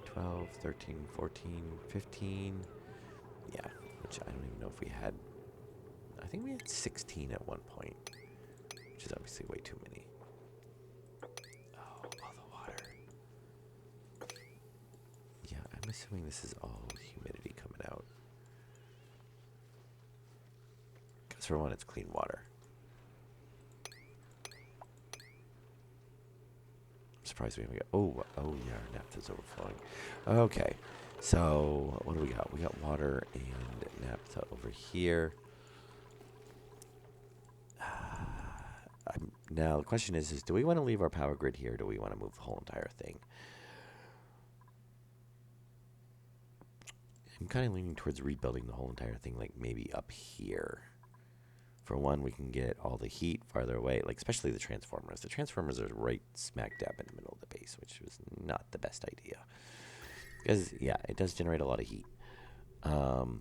12, 13, 14, 15. Yeah, which I don't even know if we had. I think we had 16 at one point, which is obviously way too many. Oh, all the water. Yeah, I'm assuming this is all humidity coming out. Because for one, it's clean water. I'm surprised we haven't got... Oh, yeah, our naphtha's overflowing. Okay, so what do we got? We got water and naphtha over here. Now, the question is do we want to leave our power grid here, or do we want to move the whole entire thing? I'm kind of leaning towards rebuilding the whole entire thing, like maybe up here. For one, we can get all the heat farther away, like especially the transformers. The transformers are right smack dab in the middle of the base, which was not the best idea. Because, yeah, it does generate a lot of heat. Oh,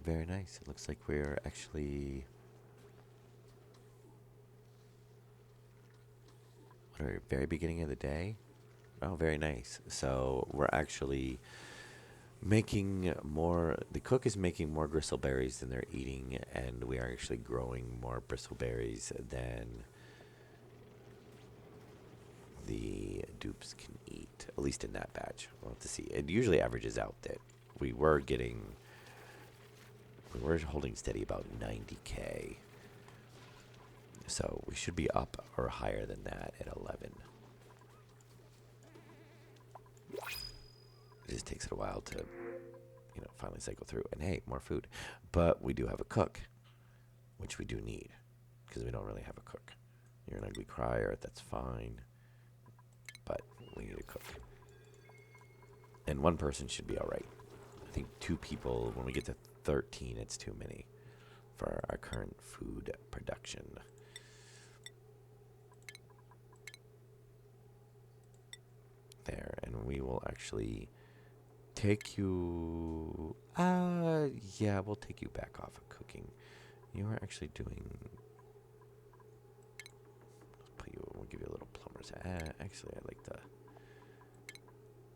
very nice. It looks like we're actually... What are we, very beginning of the day? Oh, very nice. So we're actually making more... The cook is making more bristleberries than they're eating, and we are actually growing more bristleberries than the dupes can eat, at least in that batch. We'll have to see. It usually averages out that we were holding steady about 90K. So we should be up or higher than that at 11. It just takes it a while to, finally cycle through. And hey, more food. But we do have a cook, which we do need, because we don't really have a cook. You're an ugly crier, that's fine. But we need a cook. And one person should be all right. I think 2 people, when we get to 13, it's too many for our current food production. There, and we will actually take you... yeah, we'll take you back off of cooking. You are actually doing... floors. Actually, I like the...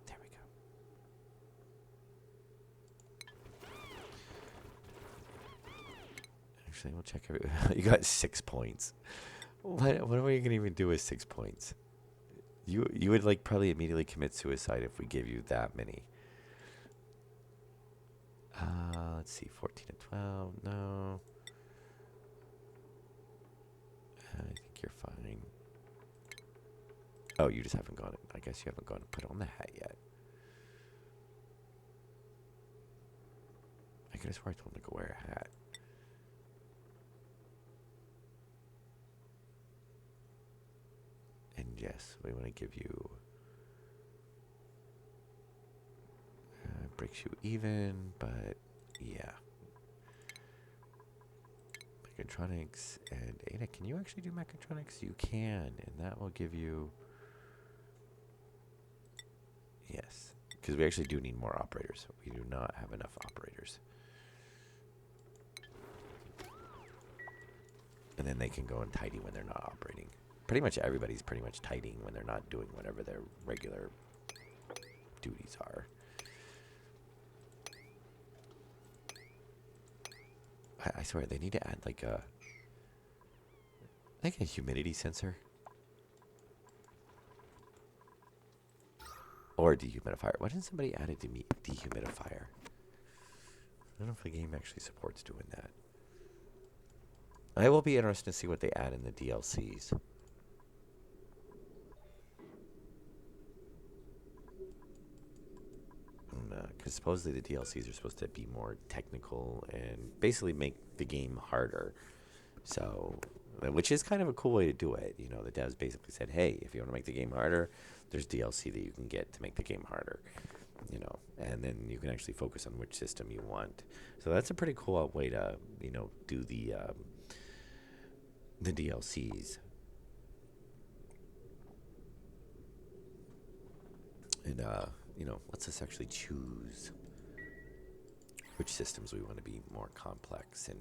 There we go. Actually, we'll check every... You got 6 points. What are you going to even do with 6 points? You would, like, probably immediately commit suicide if we gave you that many. Let's see, 14 to 12, no. I think you're fine. Oh, you just haven't gone. I guess you haven't gone and put on the hat yet. I could have sworn I told him to go wear a hat. And yes, we want to give you... breaks you even, but yeah. Mechatronics and Ada, can you actually do mechatronics? You can, and that will give you... Yes, because we actually do need more operators. We do not have enough operators. And then they can go and tidy when they're not operating. Pretty much everybody's pretty much tidying when they're not doing whatever their regular duties are. I swear, they need to add like a humidity sensor. Or a dehumidifier. Why didn't somebody add a dehumidifier? I don't know if the game actually supports doing that. I will be interested to see what they add in the DLCs. Because supposedly the DLCs are supposed to be more technical and basically make the game harder. So, which is kind of a cool way to do it. You know, the devs basically said, hey, if you want to make the game harder, there's DLC that you can get to make the game harder. You know, and then you can actually focus on which system you want. So that's a pretty cool way to, you know, do the DLCs. And, you know, lets us actually choose which systems we want to be more complex. And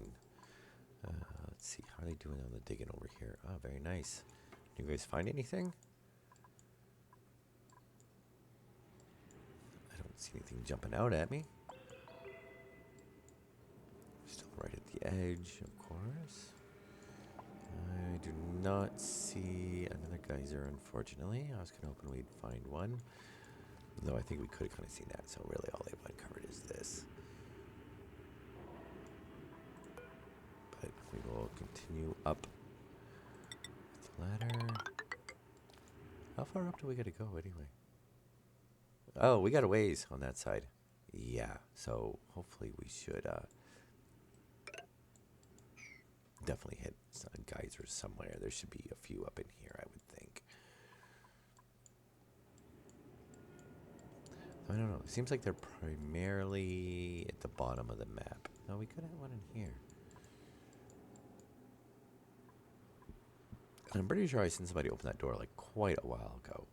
let's see, how are they doing on the digging over here? Oh, very nice. You guys find anything? I don't see anything jumping out at me. Still right at the edge, of course. I do not see another geyser, unfortunately. I was kind of hoping we'd find one. Though I think we could have kind of seen that, so really all they've uncovered is this. But we will continue up the ladder. How far up do we got to go anyway? Oh, we got a ways on that side. Yeah, so hopefully we should definitely hit some geysers somewhere. There should be a few up in here, I would think. I don't know. It seems like they're primarily at the bottom of the map. No, we could have one in here. And I'm pretty sure I seen somebody open that door like quite a while ago.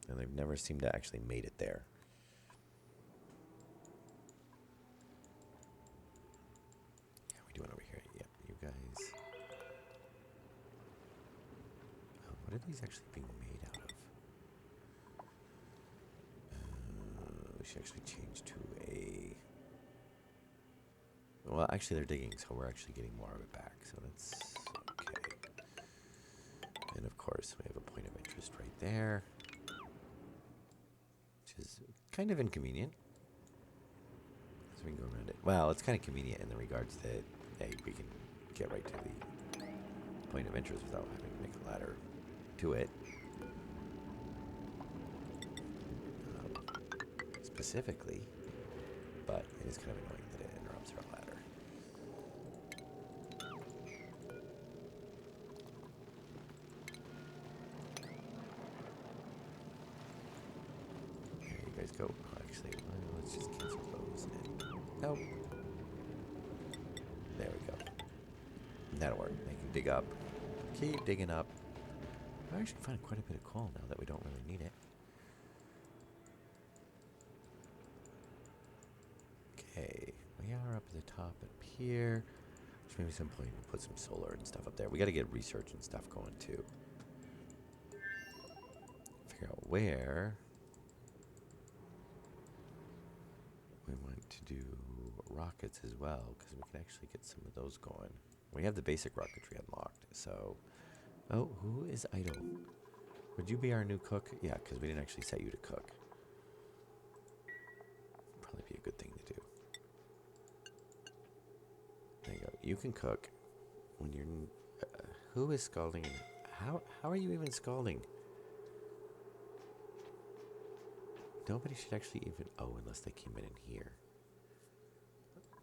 And they've never seemed to actually made it there. How are we doing over here? Yep, you guys. Oh, what are these actually being made out of? We should actually change to a... Well, actually they're digging, so we're actually getting more of it back. So that's okay. And of course, we have a point of interest right there. Which is kind of inconvenient. So we can go around it. Well, it's kind of convenient in the regards that, hey, we can get right to the point of interest without having to make a ladder to it. Specifically, but it is kind of annoying that it interrupts our ladder. There you guys go. Oh, actually, let's just cancel those. And nope. There we go. That'll work. They can dig up. Keep digging up. I actually find quite a bit of coal now that we don't really need it. Okay, we are up at the top up here. Which maybe some point we'll put some solar and stuff up there. We got to get research and stuff going too. where we want to do rockets as well, because we can actually get some of those going. We have the basic rocketry unlocked, so... Oh, who is idle? Would you be our new cook? Yeah, because we didn't actually set you to cook. Probably be a good thing to do. There you go. You can cook when you're... who is scalding? How are you even scalding? Nobody should actually even... Oh, unless they came in here.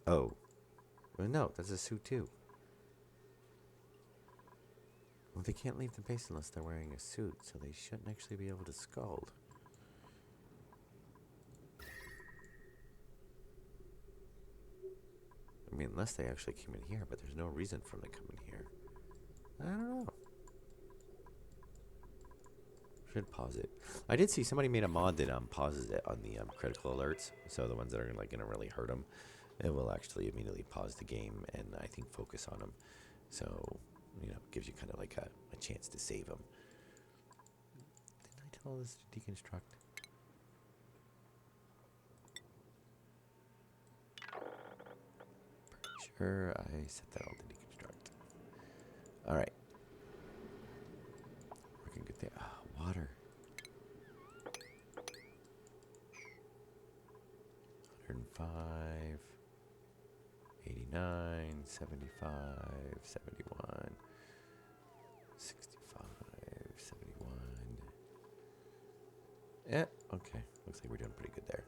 Oh. Well, no, that's a suit too. Well, they can't leave the base unless they're wearing a suit, so they shouldn't actually be able to scald. I mean, unless they actually came in here, but there's no reason for them to come in here. I don't know. Should pause it. I did see somebody made a mod that pauses it on the critical alerts, so the ones that are like gonna really hurt them, it will actually immediately pause the game and I think focus on them. So, you know, gives you kind of like a chance to save them. Didn't I tell this to deconstruct? Pretty sure I set that all to deconstruct. All right. Working good there. Oh, water. 105, 89, 75, 71, 65, 71. Yeah, okay. Looks like we're doing pretty good there.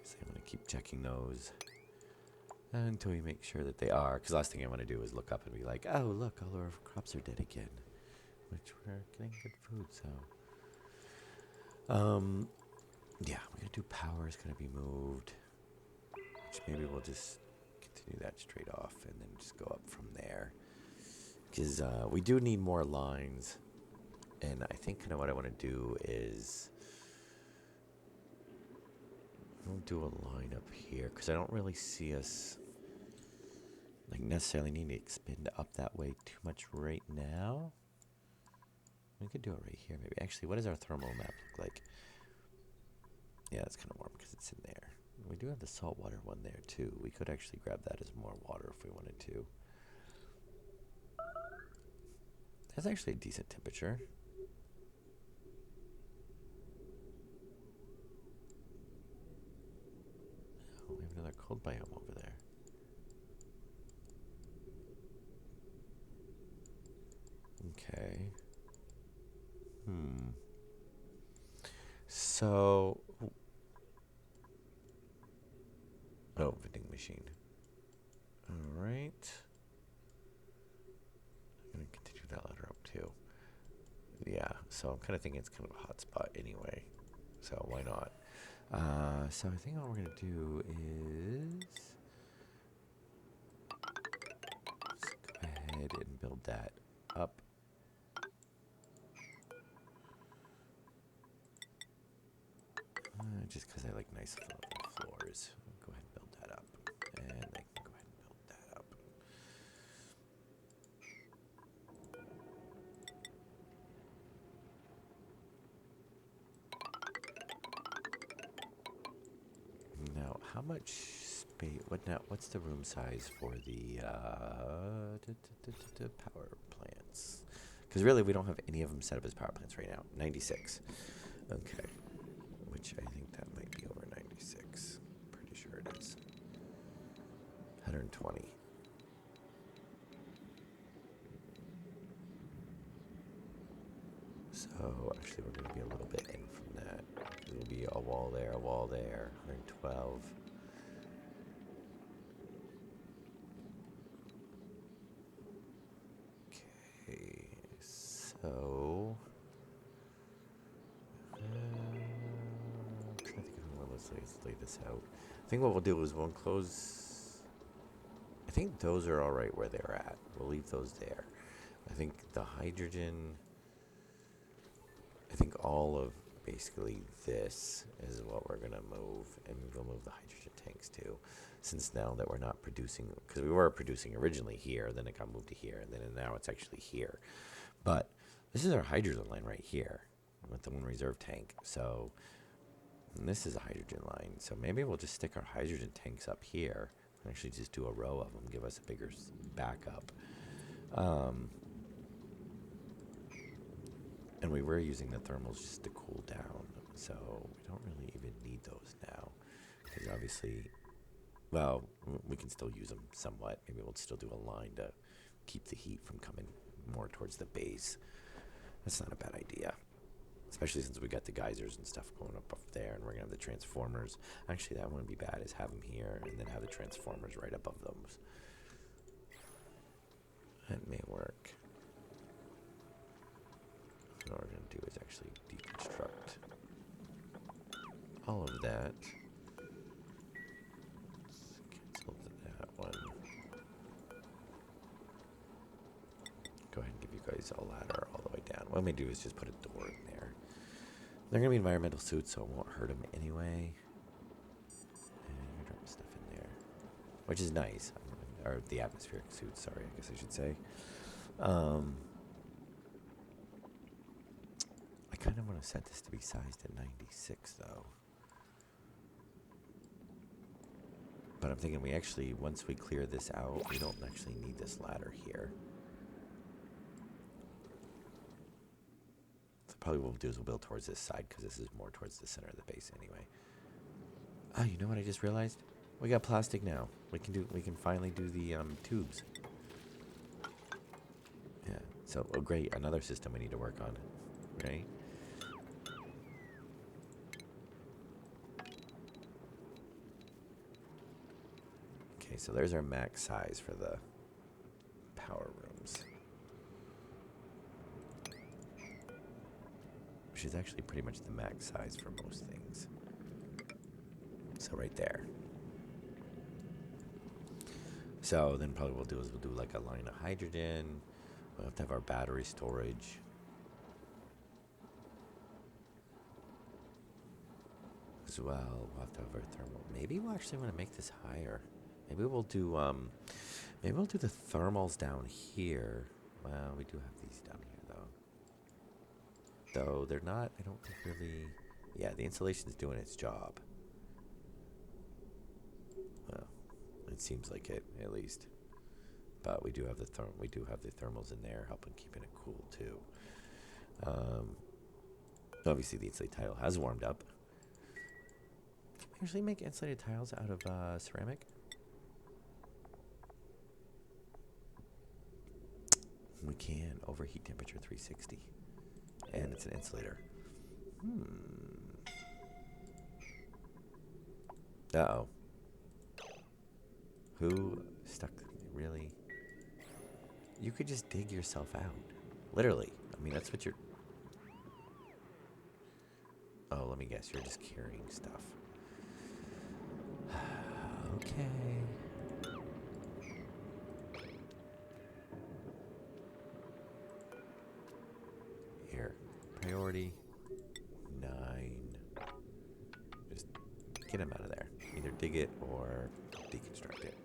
So I'm going to keep checking those until we make sure that they are. Because the last thing I want to do is look up and be like, oh, look, all our crops are dead again. Which we're getting good food, so. Yeah, we're going to do power is going to be moved. Which maybe we'll just continue that straight off and then just go up from there. Because we do need more lines. And I think kind of what I want to do is... I'll do a line up here. Because I don't really see us... like necessarily need to expand up that way too much right now. We could do it right here maybe. Actually, what does our thermal map look like? Yeah, it's kind of warm because it's in there. We do have the saltwater one there too. We could actually grab that as more water if we wanted to. That's actually a decent temperature. Oh, we have another cold biome over there. Okay. So... oh, vending machine. Alright. I'm going to continue that ladder up too. Yeah, so I'm kind of thinking it's kind of a hot spot anyway. So why not? So I think what we're going to do is... let's go ahead and build that up. Just because I like nice floors. Go ahead and build that up. And I can go ahead and build that up. Now, how much space... what's the room size for the power plants? Because really, we don't have any of them set up as power plants right now. 96. Okay. Which I think that might be over 96. Pretty sure it is. 120. So actually we're going to be a little bit in from that. It'll be a wall there, 112. Okay, so... I'm trying to think of how let's lay this out. I think what we'll do is we'll enclose... I think those are alright where they're at. We'll leave those there. I think the hydrogen... I think all of basically this is what we're going to move. And we'll move the hydrogen tanks too. Since now that we're not producing... because we were producing originally here, then it got moved to here, and then now it's actually here. But This is our hydrogen line right here with the one reserve tank. So and this is a hydrogen line. So maybe we'll just stick our hydrogen tanks up here and actually just do a row of them, give us a bigger backup. And we were using the thermals just to cool down. So we don't really even need those now. Because obviously, well, we can still use them somewhat. Maybe we'll still do a line to keep the heat from coming more towards the base. That's not a bad idea. Especially since we got the geysers and stuff going up there, and we're going to have the transformers. Actually, that wouldn't be bad, is have them here and then have the transformers right above those. That may work. What we're going to do is actually deconstruct all of that. Let's cancel that one. Go ahead and give you guys a ladder all the way down. What I'm going to do is just put a door in there. They're going to be environmental suits, so it won't hurt them anyway. And you're dropping stuff in there, which is nice. Or the atmospheric suits, sorry, I guess I should say. I kind of want to set this to be sized at 96, though. But I'm thinking we actually, once we clear this out, we don't actually need this ladder here. So probably what we'll do is we'll build towards this side, because this is more towards the center of the base anyway. Ah, you know what I just realized? We got plastic now. We can finally do the tubes. Yeah. So, oh great, another system we need to work on, right? Okay, so there's our max size for the power rooms, which is actually pretty much the max size for most things. So right there. So then probably what we'll do is we'll do like a line of hydrogen. We'll have to have our battery storage. As well, we'll have to have our thermal. Maybe we'll actually want to make this higher. Maybe we'll do the thermals down here. Well, we do have these down here though. Though they're not, I don't think really. Yeah, the insulation's doing its job. Well, it seems like it, at least. But we do have the thermals in there, helping keeping it cool too. Obviously, the insulated tile has warmed up. Can we actually make insulated tiles out of ceramic? We can. Overheat temperature 360. And it's an insulator. Uh-oh. Who stuck? Really? You could just dig yourself out. Literally. I mean, that's what you're... Oh, let me guess. You're just carrying stuff. Okay. Here. Priority 9. Just get him out of there. Either dig it or deconstruct it.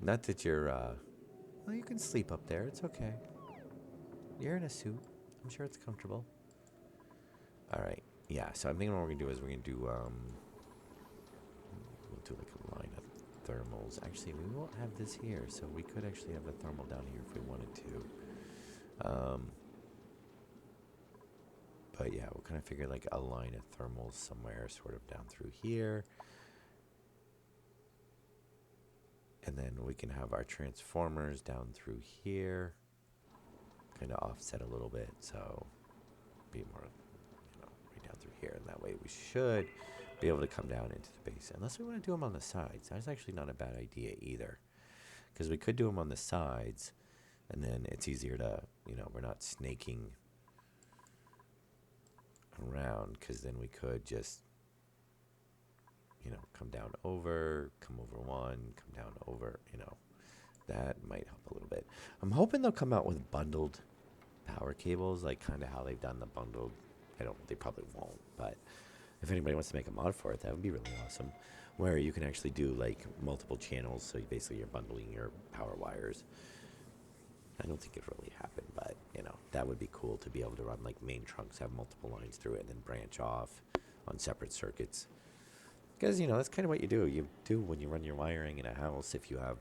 Not that you're, well, you can sleep up there. It's okay. You're in a suit. I'm sure it's comfortable. Alright. Yeah, so I'm thinking what we're going to do is we're going to do, we'll do like a line of thermals. Actually, we won't have this here, so we could actually have a thermal down here if we wanted to. But yeah, we'll kind of figure like a line of thermals somewhere sort of down through here. And then we can have our transformers down through here. Kind of offset a little bit, so be more, right down through here. And that way we should be able to come down into the base. Unless we want to do them on the sides. That's actually not a bad idea either. Because we could do them on the sides, and then it's easier to, we're not snaking around, because then we could just, come down over, come over one, come down over, that might help a little bit. I'm hoping they'll come out with bundled power cables, like kind of how they've done the bundled. They probably won't, but if anybody wants to make a mod for it, that would be really awesome, where you can actually do like multiple channels, so basically you're bundling your power wires. I don't think it really happened, but that would be cool to be able to run like main trunks, have multiple lines through it, and then branch off on separate circuits. Because that's kind of what you do. You do when you run your wiring in a house. If you have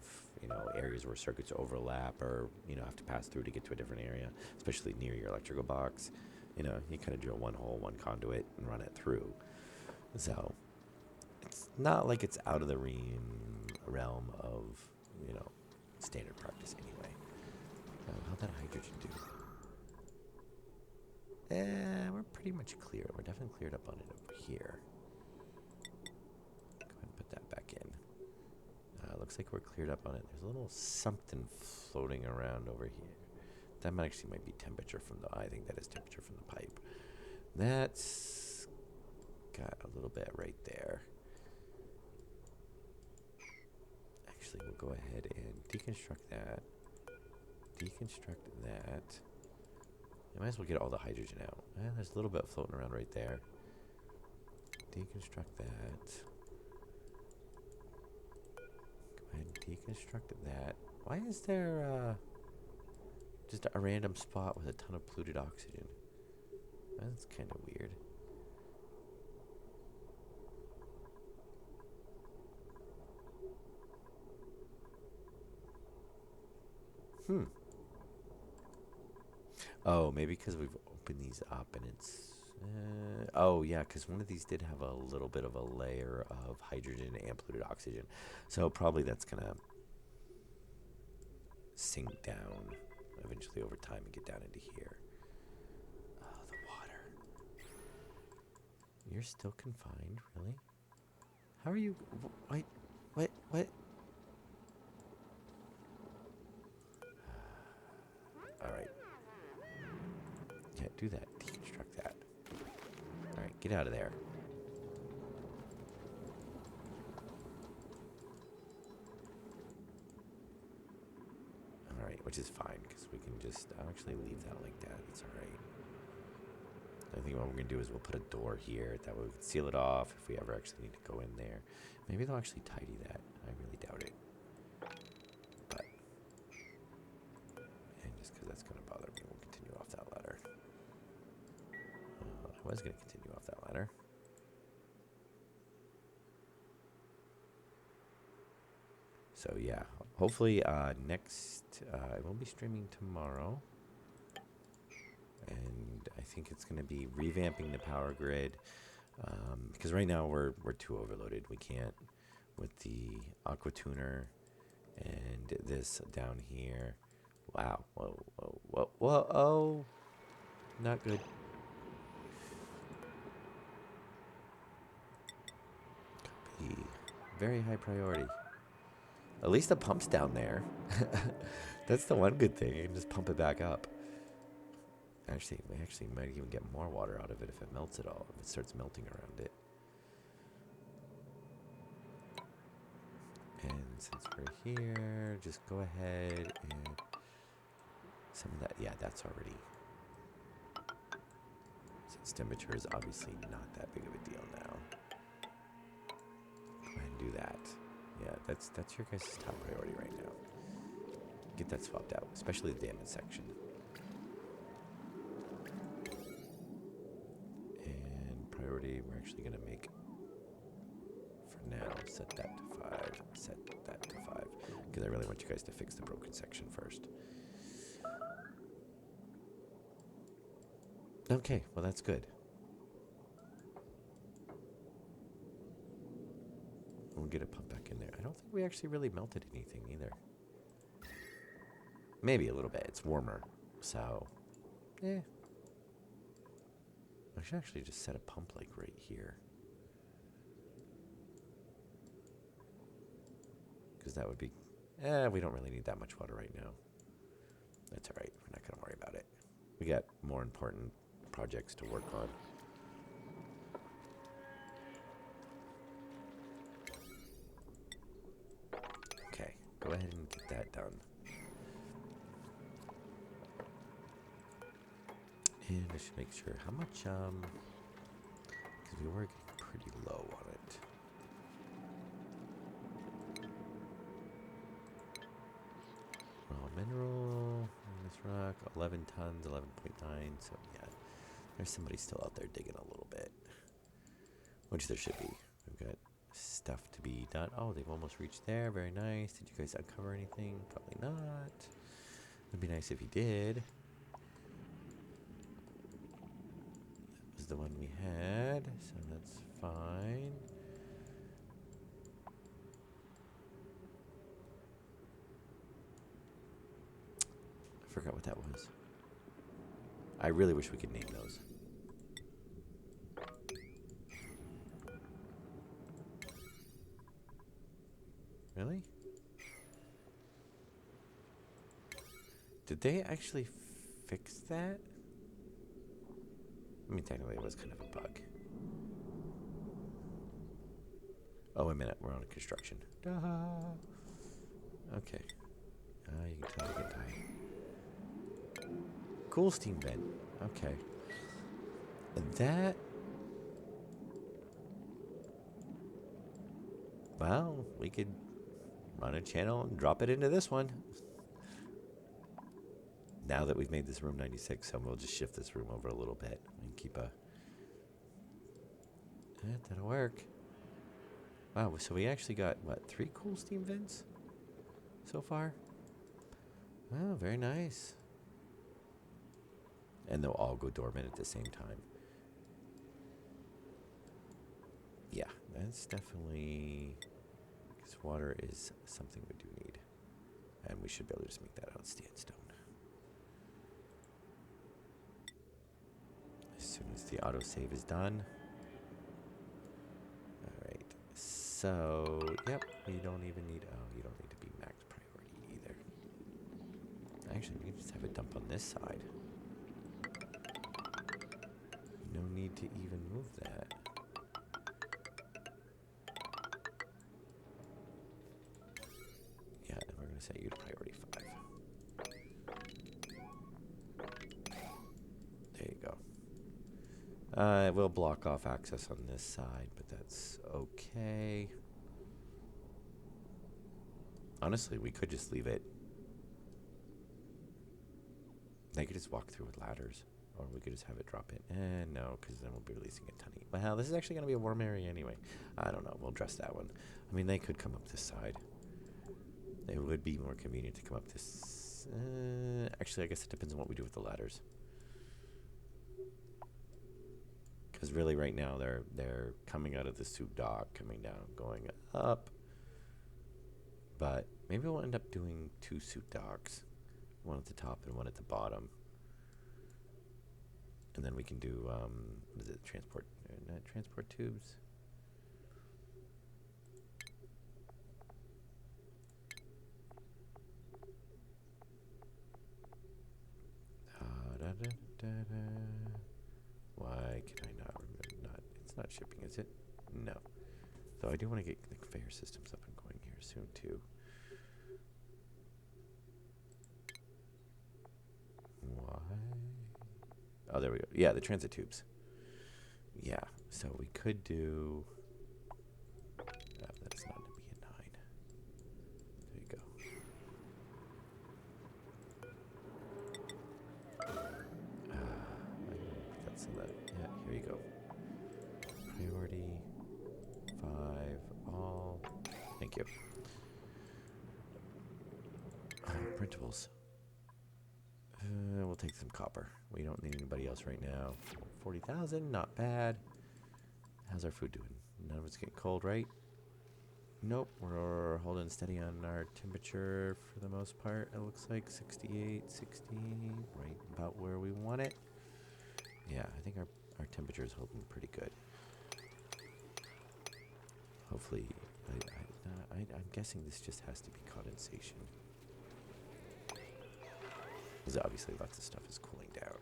areas where circuits overlap, or have to pass through to get to a different area, especially near your electrical box, you kind of drill one hole, one conduit, and run it through. So it's not like it's out of the realm of standard practice anyway. How'd that hydrogen do? We're pretty much clear. We're definitely cleared up on it over here. Go ahead and put that back in. Looks like we're cleared up on it. There's a little something floating around over here. That might be temperature from I think that is temperature from the pipe. That's got a little bit right there. Actually, we'll go ahead and deconstruct that. Deconstruct that. I might as well get all the hydrogen out. There's a little bit floating around right there. Deconstruct that. Go ahead and deconstruct that. Why is there just a random spot with a ton of polluted oxygen? That's kind of weird. Oh, maybe because we've opened these up and it's... oh, yeah, because one of these did have a little bit of a layer of hydrogen and polluted oxygen. So probably that's going to sink down eventually over time and get down into here. Oh, the water. You're still confined, really? How are you... What? Alright. Yeah, do that. Deconstruct that. Alright, get out of there. Alright, which is fine, because we can just... I'll actually leave that like that. It's alright. I think what we're going to do is we'll put a door here. That way we can seal it off if we ever actually need to go in there. Maybe they'll actually tidy that. I really doubt it. But... And just because that's going to bother me, we'll continue off that ladder. I was going to continue off that ladder. So yeah, hopefully next, I will be streaming tomorrow. And I think it's going to be revamping the power grid. Because right now we're too overloaded. We can't, with the aqua tuner and this down here. Wow, whoa, oh, not good. Copy. Very high priority. At least the pump's down there. That's the one good thing. You can just pump it back up. Actually, we might even get more water out of it if it melts at all. If it starts melting around it. And since we're here, just go ahead and some of that. Yeah, that's already. Since temperature is obviously not that big of a deal now. Go ahead and do that. Yeah, that's your guys' top priority right now. Get that swapped out, especially the damage section. And priority, we're actually going to make, for now, set that to 5, set that to 5, because I really want you guys to fix the broken section first. Okay, well that's good. We'll get a pump back in there. I don't think we actually really melted anything either. Maybe a little bit. It's warmer. So, I should actually just set a pump like right here. Because that would be... we don't really need that much water right now. That's alright. We're not going to worry about it. We got more important projects to work on. Okay, go ahead and get that done. And I should make sure how much, because we were getting pretty low on it. Raw mineral, truck, 11 tons, 11.9. So yeah, there's somebody still out there digging a little bit, which there should be. We've got stuff to be done. Oh, they've almost reached there. Very nice. Did you guys uncover anything? Probably not. It'd be nice if you did. That was the one we had, so that's fine. I forgot what that was. I really wish we could name those. Really? Did they actually fix that? I mean, technically it was kind of a bug. Oh, wait a minute. We're on construction. Duh. Okay. You can tell I get tired. Cool steam vent. Okay. That... Well, we could run a channel and drop it into this one. Now that we've made this room 96, so we'll just shift this room over a little bit and keep a... that'll work. Wow, so we actually got, what, 3 cool steam vents so far? Oh, very nice. And they'll all go dormant at the same time. Yeah, that's definitely... Because water is something we do need. And we should be able to just make that out of sandstone. As soon as the autosave is done. Alright, so, yep, we don't even need... Oh, you don't need to be max priority either. Actually, we can just have it dump on this side. No need to even move that. Yeah, and we're going to set you to priority 5. There you go. It will block off access on this side, but that's okay. Honestly, we could just leave it. They could just walk through with ladders. Or we could just have it drop in. No, because then we'll be releasing a ton of... Well, this is actually going to be a warm area anyway. I don't know. We'll address that one. I mean, they could come up this side. It would be more convenient to come up this... actually, I guess it depends on what we do with the ladders. Because really, right now, they're coming out of the soup dock, coming down, going up. But maybe we'll end up doing 2 soup docks. One at the top and one at the bottom. And then we can do, what is it, transport tubes? Why can I not remember? It's not shipping, is it? No. Though I do want to get the conveyor systems up and going here soon, too. Why? Oh, there we go. Yeah, the transit tubes. Yeah, so we could do... that's not to be a 9. There you go. That's a letter. Yeah, here you go. Priority 5 all. Thank you. Printables. We'll take some copper. We don't need anybody else right now. 40,000, not bad. How's our food doing? None of it's getting cold, right? Nope, we're holding steady on our temperature for the most part. It looks like 68, 60, right about where we want it. Yeah, I think our temperature is holding pretty good. Hopefully, I'm guessing this just has to be condensation. Because obviously lots of stuff is cooling down.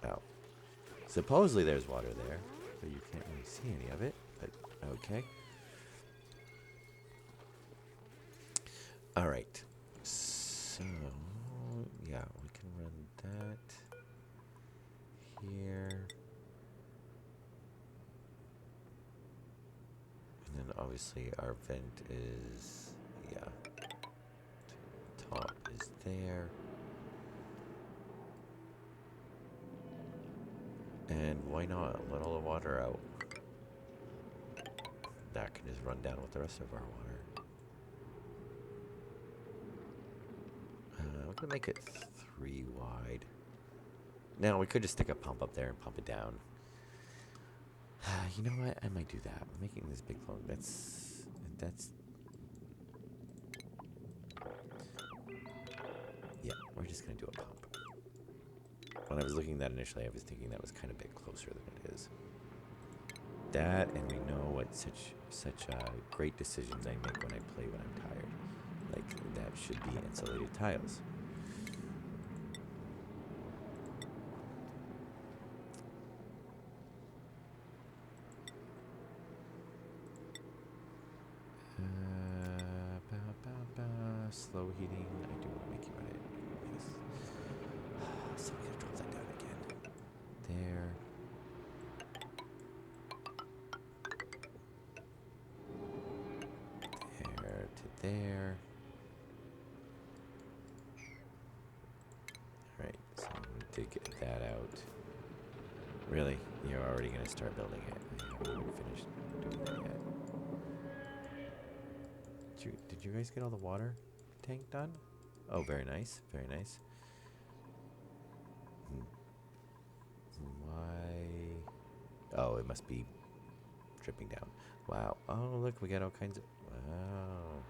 Now, supposedly there's water there, but you can't really see any of it, but okay. Alright, so, yeah, we can run that here. And then obviously obviously our vent is, yeah, top is there. And why not let all the water out? That can just run down with the rest of our water. We're gonna make it 3 wide. Now we could just stick a pump up there and pump it down. You know what? I might do that. I'm making this big long. That's. Yeah, we're just gonna do a pump. When I was looking at that initially, I was thinking that was kind of a bit closer than it is. That, and we know what such great decisions I make when I play when I'm tired. Like, that should be insulated tiles. Slow heating. I do want to make you run it. Yes. So we gotta drop that down again. There. There to there. Alright, so we did get that out. Really? You're already gonna start building it. I haven't even finished doing that yet. Did you guys get all the water tank done? Oh, very nice. Very nice. Why? Oh, it must be dripping down. Wow. Oh, look, we got all kinds of... Wow.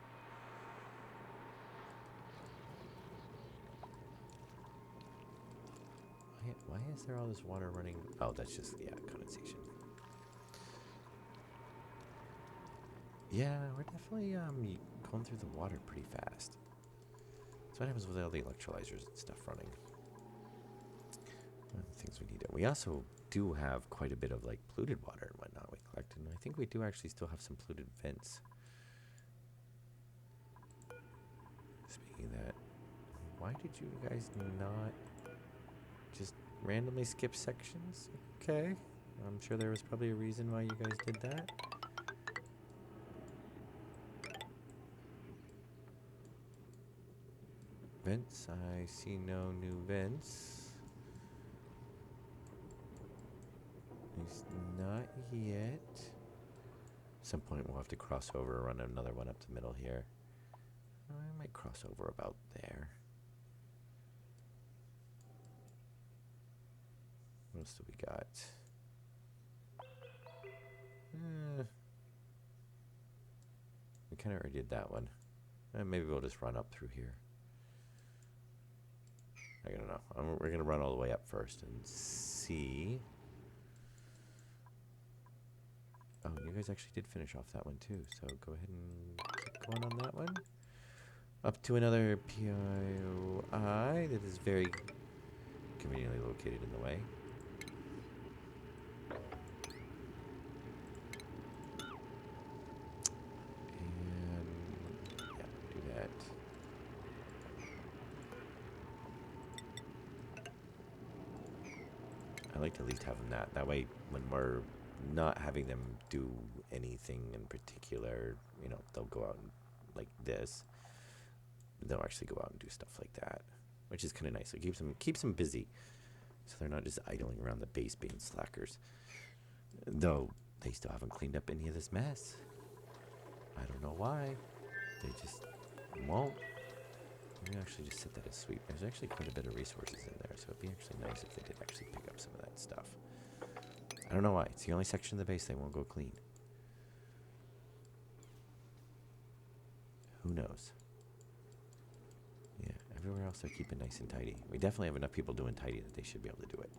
Why is there all this water running? Oh, that's just, yeah, condensation. Yeah, we're definitely going through the water pretty fast. That's what happens with all the electrolyzers and stuff running. One of the things we need. We also do have quite a bit of like polluted water and whatnot we collect, and I think we do actually still have some polluted vents. Speaking of that, why did you guys not just randomly skip sections? Okay, I'm sure there was probably a reason why you guys did that. Vents, I see no new vents. At least not yet. At some point we'll have to cross over and run another one up the middle here. I might cross over about there. What else do we got? We kind of already did that one. Maybe we'll just run up through here. I don't know. We're going to run all the way up first and see. Oh, you guys actually did finish off that one too. So go ahead and keep going on that one. Up to another PIOI that is very conveniently located in the way. And yeah, do that. I like to at least have them that. That way, when we're not having them do anything in particular, you know, they'll go out and like this. They'll actually go out and do stuff like that, which is kind of nice. It keeps them busy, so they're not just idling around the base being slackers. Though they still haven't cleaned up any of this mess. I don't know why. They just won't. Let me actually just set that as sweep. There's actually quite a bit of resources in there, so it'd be actually nice if they did actually pick up some of that stuff. I don't know why. It's the only section of the base they won't go clean. Who knows? Yeah, everywhere else they're keeping nice and tidy. We definitely have enough people doing tidy that they should be able to do it.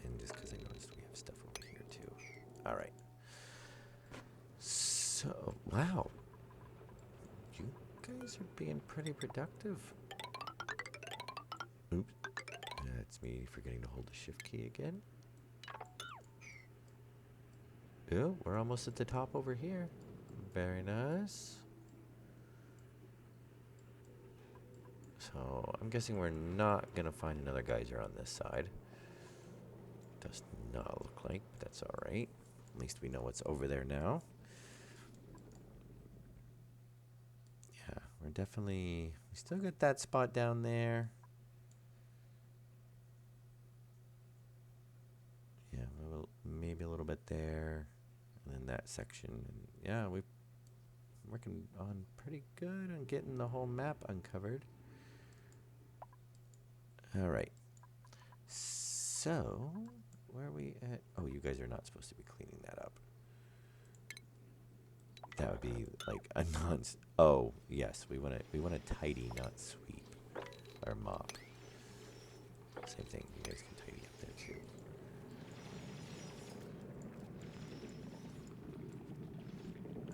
And just because I noticed we have stuff over here too. All right. So, wow. You guys are being pretty productive. Oops. That's me forgetting to hold the shift key again. Oh, we're almost at the top over here. Very nice. So, I'm guessing we're not going to find another geyser on this side. Does not look like, but that's all right. At least we know what's over there now. Yeah, we're definitely, we still got that spot down there. Yeah, maybe a little bit there, and then that section. And yeah, we're working on pretty good on getting the whole map uncovered. All right. So, where are we at? Oh, you guys are not supposed to be cleaning that up. That would be like a non. Oh, yes, we want to tidy, not sweep or mop. Same thing. You guys can tidy up there too.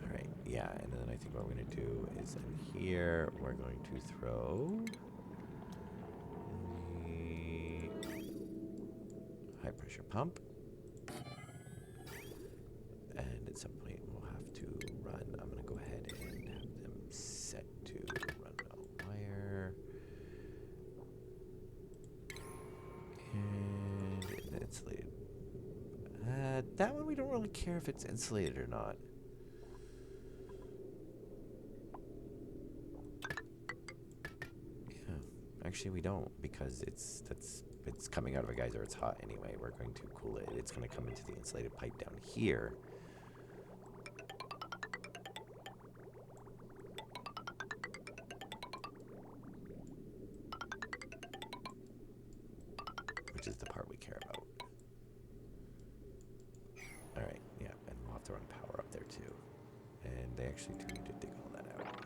All right. Yeah, and then I think what we're gonna do is in here we're going to throw the high pressure pump. And at some point we'll have to run. I'm going to go ahead and have them set to run a wire. And insulated. That one we don't really care if it's insulated or not. Yeah, actually we don't, because it's coming out of a geyser. It's hot anyway. We're going to cool it. It's going to come into the insulated pipe down here. Which is the part we care about. Alright, yeah, and we'll have to run power up there too. And they actually do need to dig all that out.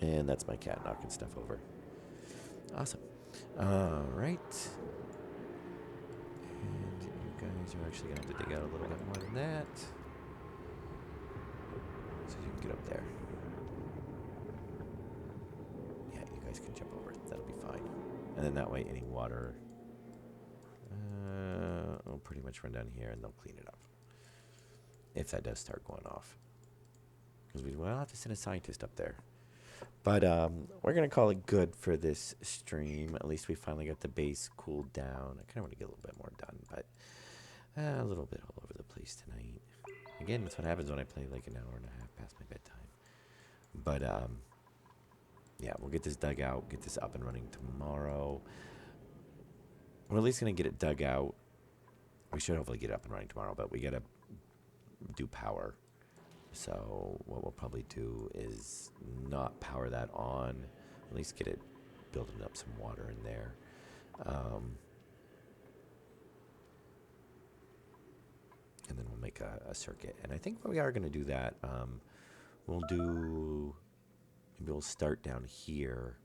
And that's my cat knocking stuff over. Awesome. Alright. And you guys are actually going to have to dig out a little bit more than that. So you can get up there. Yeah, you guys can jump over. That'll be fine. And then that way any water will pretty much run down here and they'll clean it up. If that does start going off. Because we will have to send a scientist up there. But we're going to call it good for this stream. At least we finally got the base cooled down. I kind of want to get a little bit more done, but a little bit all over the place tonight. Again, that's what happens when I play like an hour and a half past my bedtime. But yeah, we'll get this dug out, get this up and running tomorrow. We're at least going to get it dug out. We should hopefully get it up and running tomorrow, but we got to do power. So what we'll probably do is not power that on, at least get it building up some water in there. And then we'll make a circuit. And I think we are going to do that. Maybe we'll start down here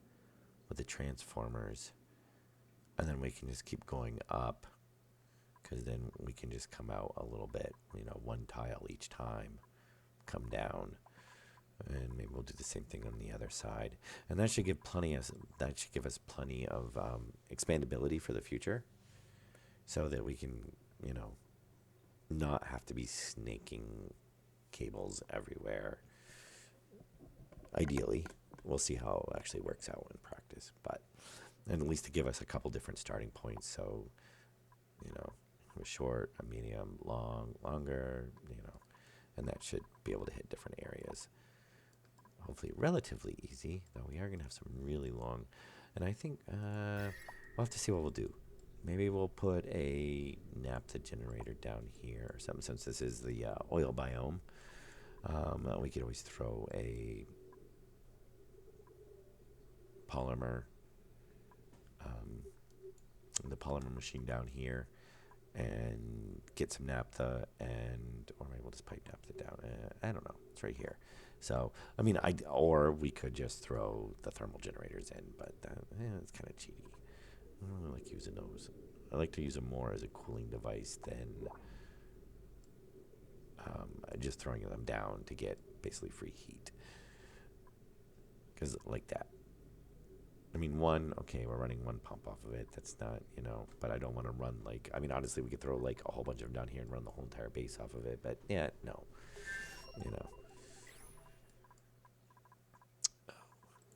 with the transformers. And then we can just keep going up, because then we can just come out a little bit, one tile each time. Come down, and maybe we'll do the same thing on the other side, and that should give us plenty of expandability for the future, so that we can not have to be snaking cables everywhere. Ideally, we'll see how it actually works out in practice, but and at least to give us a couple different starting points, so a short, a medium, longer, and that should be able to hit different areas. Hopefully relatively easy, though we are going to have some really long. And I think we'll have to see what we'll do. Maybe we'll put a naphtha generator down here or something, since this is the oil biome. We could always throw a polymer, the polymer machine down here, and get some naphtha, or maybe we'll just pipe naphtha down. I don't know. It's right here. So, or we could just throw the thermal generators in, but it's kind of cheaty. I don't really like using those. I like to use them more as a cooling device than just throwing them down to get basically free heat. Because like that. We're running one pump off of it. That's not, but I don't want to run honestly, we could throw like a whole bunch of them down here and run the whole entire base off of it. But yeah, no,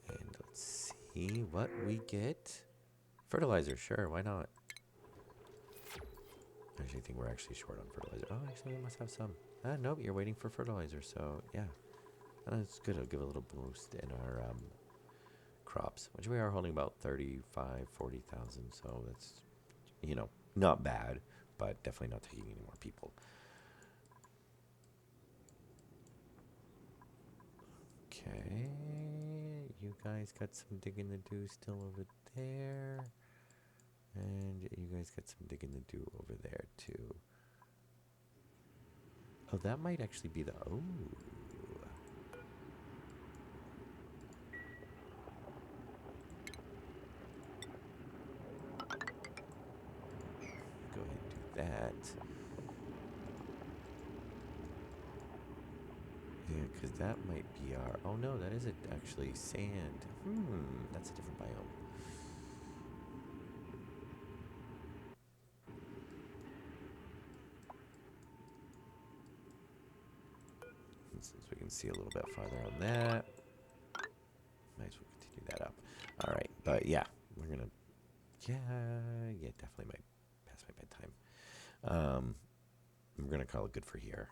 And let's see. see what we get. Fertilizer, sure, why not? I actually think we're actually short on fertilizer. Oh, actually, we must have some. Nope, you're waiting for fertilizer, so yeah. That's good. It'll give a little boost in our crops, which we are holding about 35, 40,000. So that's, not bad, but definitely not taking any more people. Okay, you guys got some digging to do still over there. And you guys got some digging to do over there too. Oh, that might actually be the, oh. Go ahead and do that. Yeah, because that might be our... Oh, no, that isn't actually sand. That's a different biome. And since we can see a little bit farther on that, might as well continue that up. All right, but yeah, we're going to... Yeah, definitely might pass my bedtime. We're going to call it good for here.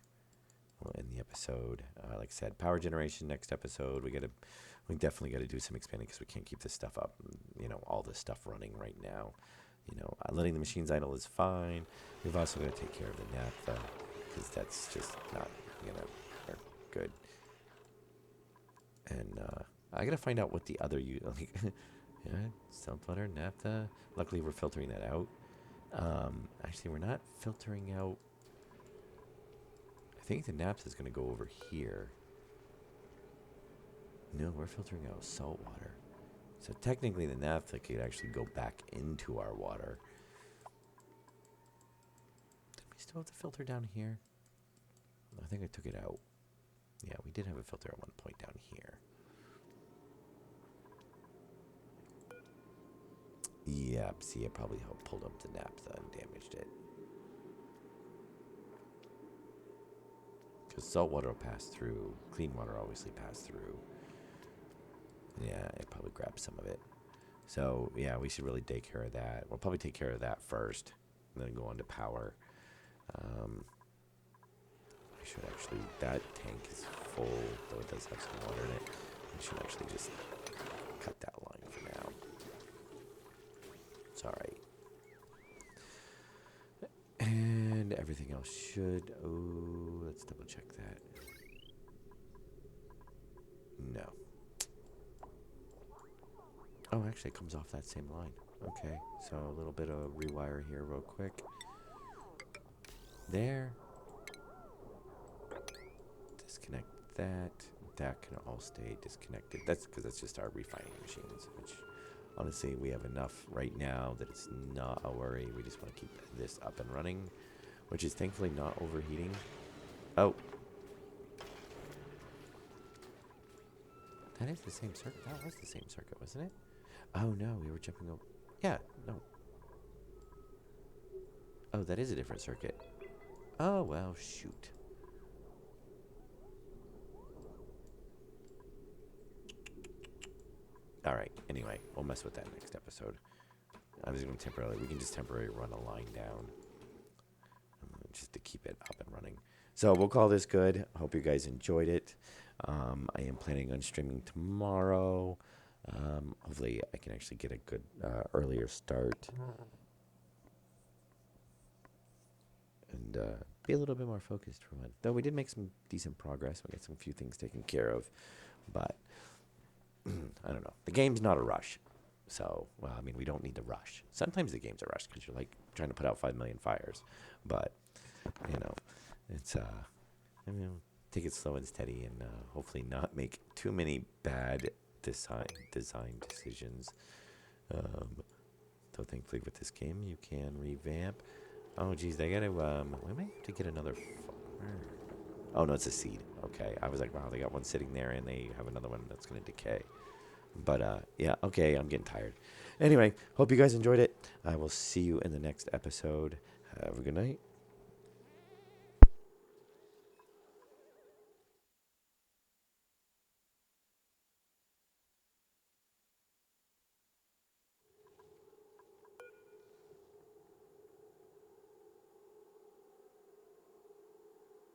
We'll end the episode. Like I said, power generation next episode. We definitely got to do some expanding because we can't keep this stuff up. All this stuff running right now. Letting the machines idle is fine. We've also got to take care of the naphtha because that's just not gonna work good. And I gotta find out what the other self-butter, naphtha. Luckily, we're filtering that out. Actually, we're not filtering out. I think the naphtha is going to go over here. No, we're filtering out salt water. So technically the naphtha could actually go back into our water. Did we still have the filter down here? I think I took it out. Yeah, we did have a filter at one point down here. Yep, see, it probably pulled up the naphtha and damaged it. Because salt water will pass through. Clean water obviously pass through. Yeah, it probably grabbed some of it. So, yeah, we should really take care of that. We'll probably take care of that first, and then go on to power. I should actually... That tank is full, though it does have some water in it. I should actually just cut that line for now. It's alright. And everything else should... Oh, let's double check that. No. Oh, actually, it comes off that same line. Okay, so a little bit of rewire here real quick. There. Disconnect that. That can all stay disconnected. That's because that's just our refining machines, which honestly we have enough right now that it's not a worry. We just want to keep this up and running, which is thankfully not overheating. Oh. That is the same circuit. That was the same circuit, wasn't it? Oh, no, we were jumping over. Yeah, no. Oh, that is a different circuit. Oh, well, shoot. All right, anyway, we'll mess with that next episode. I was going to we can just temporarily run a line down just to keep it up and running. So we'll call this good. Hope you guys enjoyed it. I am planning on streaming tomorrow. Hopefully I can actually get a good earlier start and be a little bit more focused for one. Though we did make some decent progress. We got some few things taken care of, but I don't know. The game's not a rush. So, well, I mean, we don't need to rush. Sometimes the game's a rush because you're like trying to put out 5 million fires. But, it's, take it slow and steady and hopefully not make too many bad design decisions. Though thankfully with this game you can revamp. Oh, geez, they gotta, we might have to get another oh, no, it's a seed. Okay, I was like, wow, they got one sitting there and they have another one that's gonna decay. But, yeah, okay, I'm getting tired. Anyway, hope you guys enjoyed it. I will see you in the next episode. Have a good night.